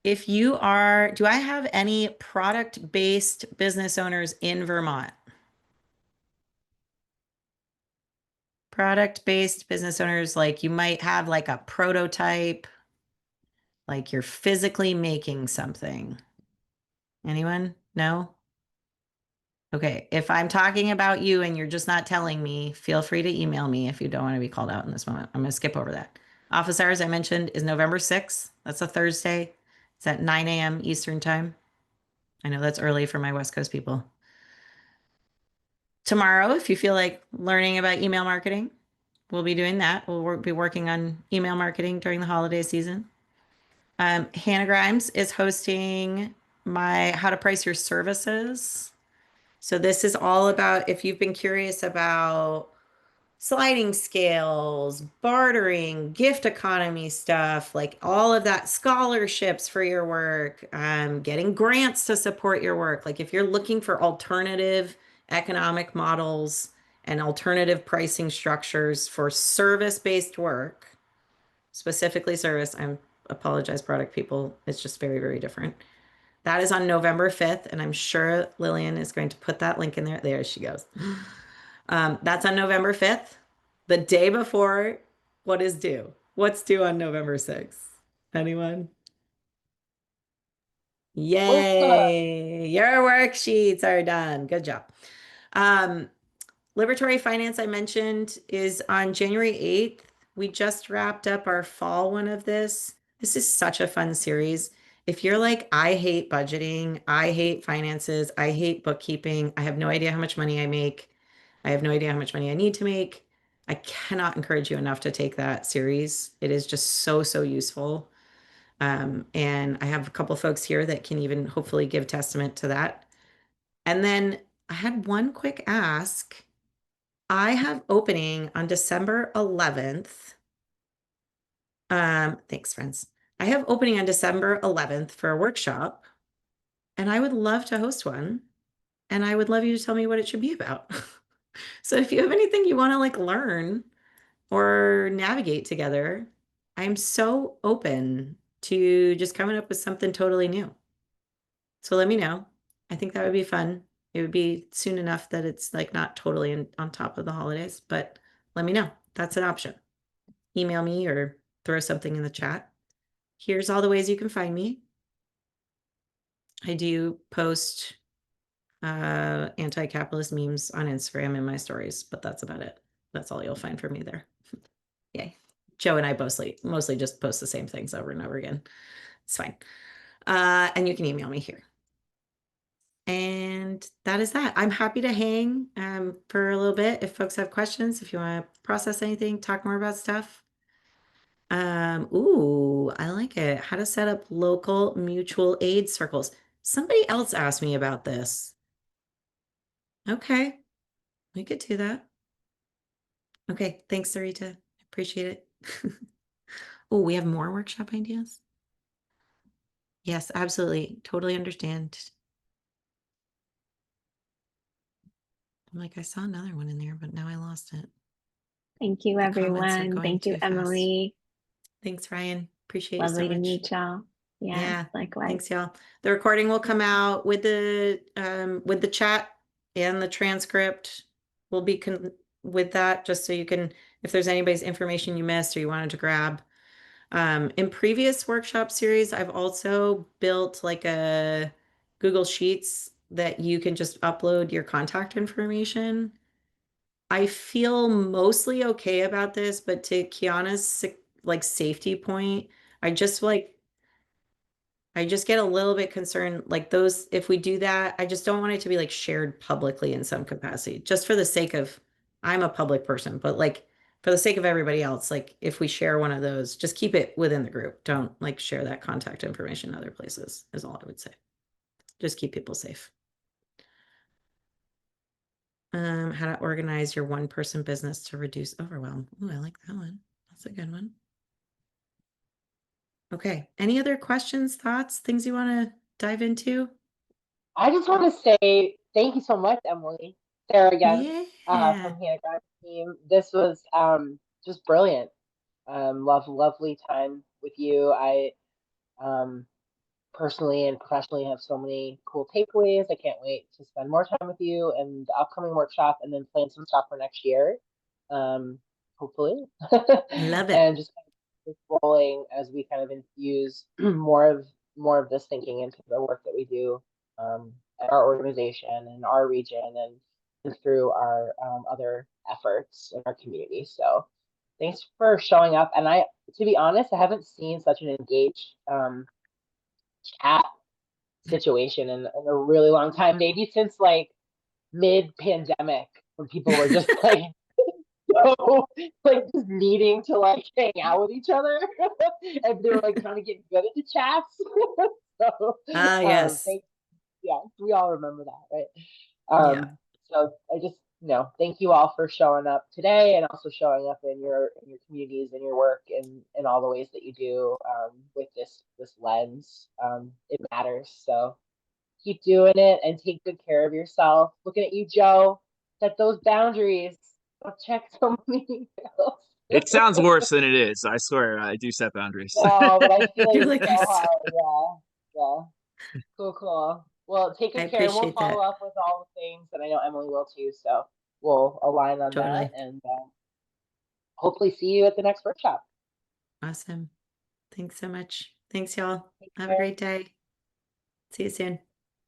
If you are, do I have any product-based business owners in Vermont? Product-based business owners, like you might have like a prototype, like you're physically making something. Anyone? No? Okay, if I'm talking about you and you're just not telling me, feel free to email me if you don't want to be called out in this moment. I'm going to skip over that. Office hours I mentioned is November 6th. That's a Thursday. It's at 9 a.m. Eastern time. I know that's early for my West Coast people. Tomorrow, if you feel like learning about email marketing, we'll be doing that. We'll be working on email marketing during the holiday season. Hannah Grimes is hosting my How to Price Your Services. So this is all about if you've been curious about sliding scales, bartering, gift economy stuff, like all of that, scholarships for your work, getting grants to support your work. Like if you're looking for alternative economic models and alternative pricing structures for service-based work, specifically service, I apologize, product people, it's just very, very different. That is on November 5th, and I'm sure Lillian is going to put that link in there. There she goes. That's on November 5th, the day before what is due. What's due on November 6th? Anyone? Yay! Your worksheets are done. Good job. Liberatory Finance, I mentioned, is on January 8th. We just wrapped up our fall one of this. This is such a fun series. If you're like, I hate budgeting, I hate finances, I hate bookkeeping, I have no idea how much money I make, I have no idea how much money I need to make, I cannot encourage you enough to take that series. It is just so, so useful. And I have a couple folks here that can even hopefully give testament to that. And then I had one quick ask. I have opening on December 11th. Thanks, friends. I have opening on December 11th for a workshop, and I would love to host one. And I would love you to tell me what it should be about. So if you have anything you want to like learn or navigate together, I'm so open to just coming up with something totally new. So let me know. I think that would be fun. It would be soon enough that it's like not totally on top of the holidays, but let me know. That's an option. Email me or throw something in the chat. Here's all the ways you can find me. I do post anti-capitalist memes on Instagram in my stories, but that's about it. That's all you'll find from me there. Yay. Joe and I mostly just post the same things over and over again. It's fine. And you can email me here. And that is that. I'm happy to hang for a little bit if folks have questions, if you want to process anything, talk more about stuff. Ooh, I like it. How to set up local mutual aid circles. Somebody else asked me about this. Okay, we could do that. Okay, thanks, Sarita. Appreciate it. Oh, we have more workshop ideas? Yes, absolutely. Totally understand. I'm like, I saw another one in there, but now I lost it. Thank you, The comments are everyone. going Thank you, too fast. Emily. Thanks, Ryan. Appreciate Lovely you so to much. meet y'all. Yeah, likewise. thanks, y'all. The recording will come out with the chat and the transcript. Will be with that, just so you can, if there's anybody's information you missed or you wanted to grab. In previous workshop series, I've also built like a Google Sheets that you can just upload your contact information. I feel mostly okay about this, but to Kiana's like safety point, I just get a little bit concerned, like those, if we do that, I just don't want it to be like shared publicly in some capacity, just for the sake of, I'm a public person, but like for the sake of everybody else, like if we share one of those, just keep it within the group. Don't like share that contact information other places, is all I would say. Just keep people safe. How to organize your one-person business to reduce overwhelm. Ooh, I like that one. That's a good one. Okay. Any other questions, thoughts, things you want to dive into? I just want to say thank you so much, Emily. Sarah again, Yeah. from Hannah Grant's team. This was just brilliant. Lovely time with you. I um, personally and professionally have so many cool takeaways. I can't wait to spend more time with you and the upcoming workshop, and then plan some stuff for next year. Hopefully. Love it. And just kind of keep rolling as we kind of infuse more of this thinking into the work that we do at our organization and our region, and through our other efforts in our community. So thanks for showing up. And to be honest, I haven't seen such an engaged chat situation in a really long time, maybe since like mid-pandemic, when people were just like so like just needing to like hang out with each other. And they were like kind of getting good at the chats. So Yes. yeah, we all remember that, right? Yeah. So I just thank you all for showing up today, and also showing up in your communities and your work, in all the ways that you do, with this lens. It matters. So keep doing it and take good care of yourself. Looking at you, Joe. Set those boundaries. Go check so many emails. It sounds worse than it is. I swear, I do set boundaries. No, but I feel You're you like, so hard. Yeah. Cool. Well, take I good care, and we'll appreciate follow that. up with all the things, and I know Emily will too. So we'll align on that, Totally. and hopefully see you at the next workshop. Awesome. Thanks so much. Thanks, y'all. Take Have a care. great day. See you soon.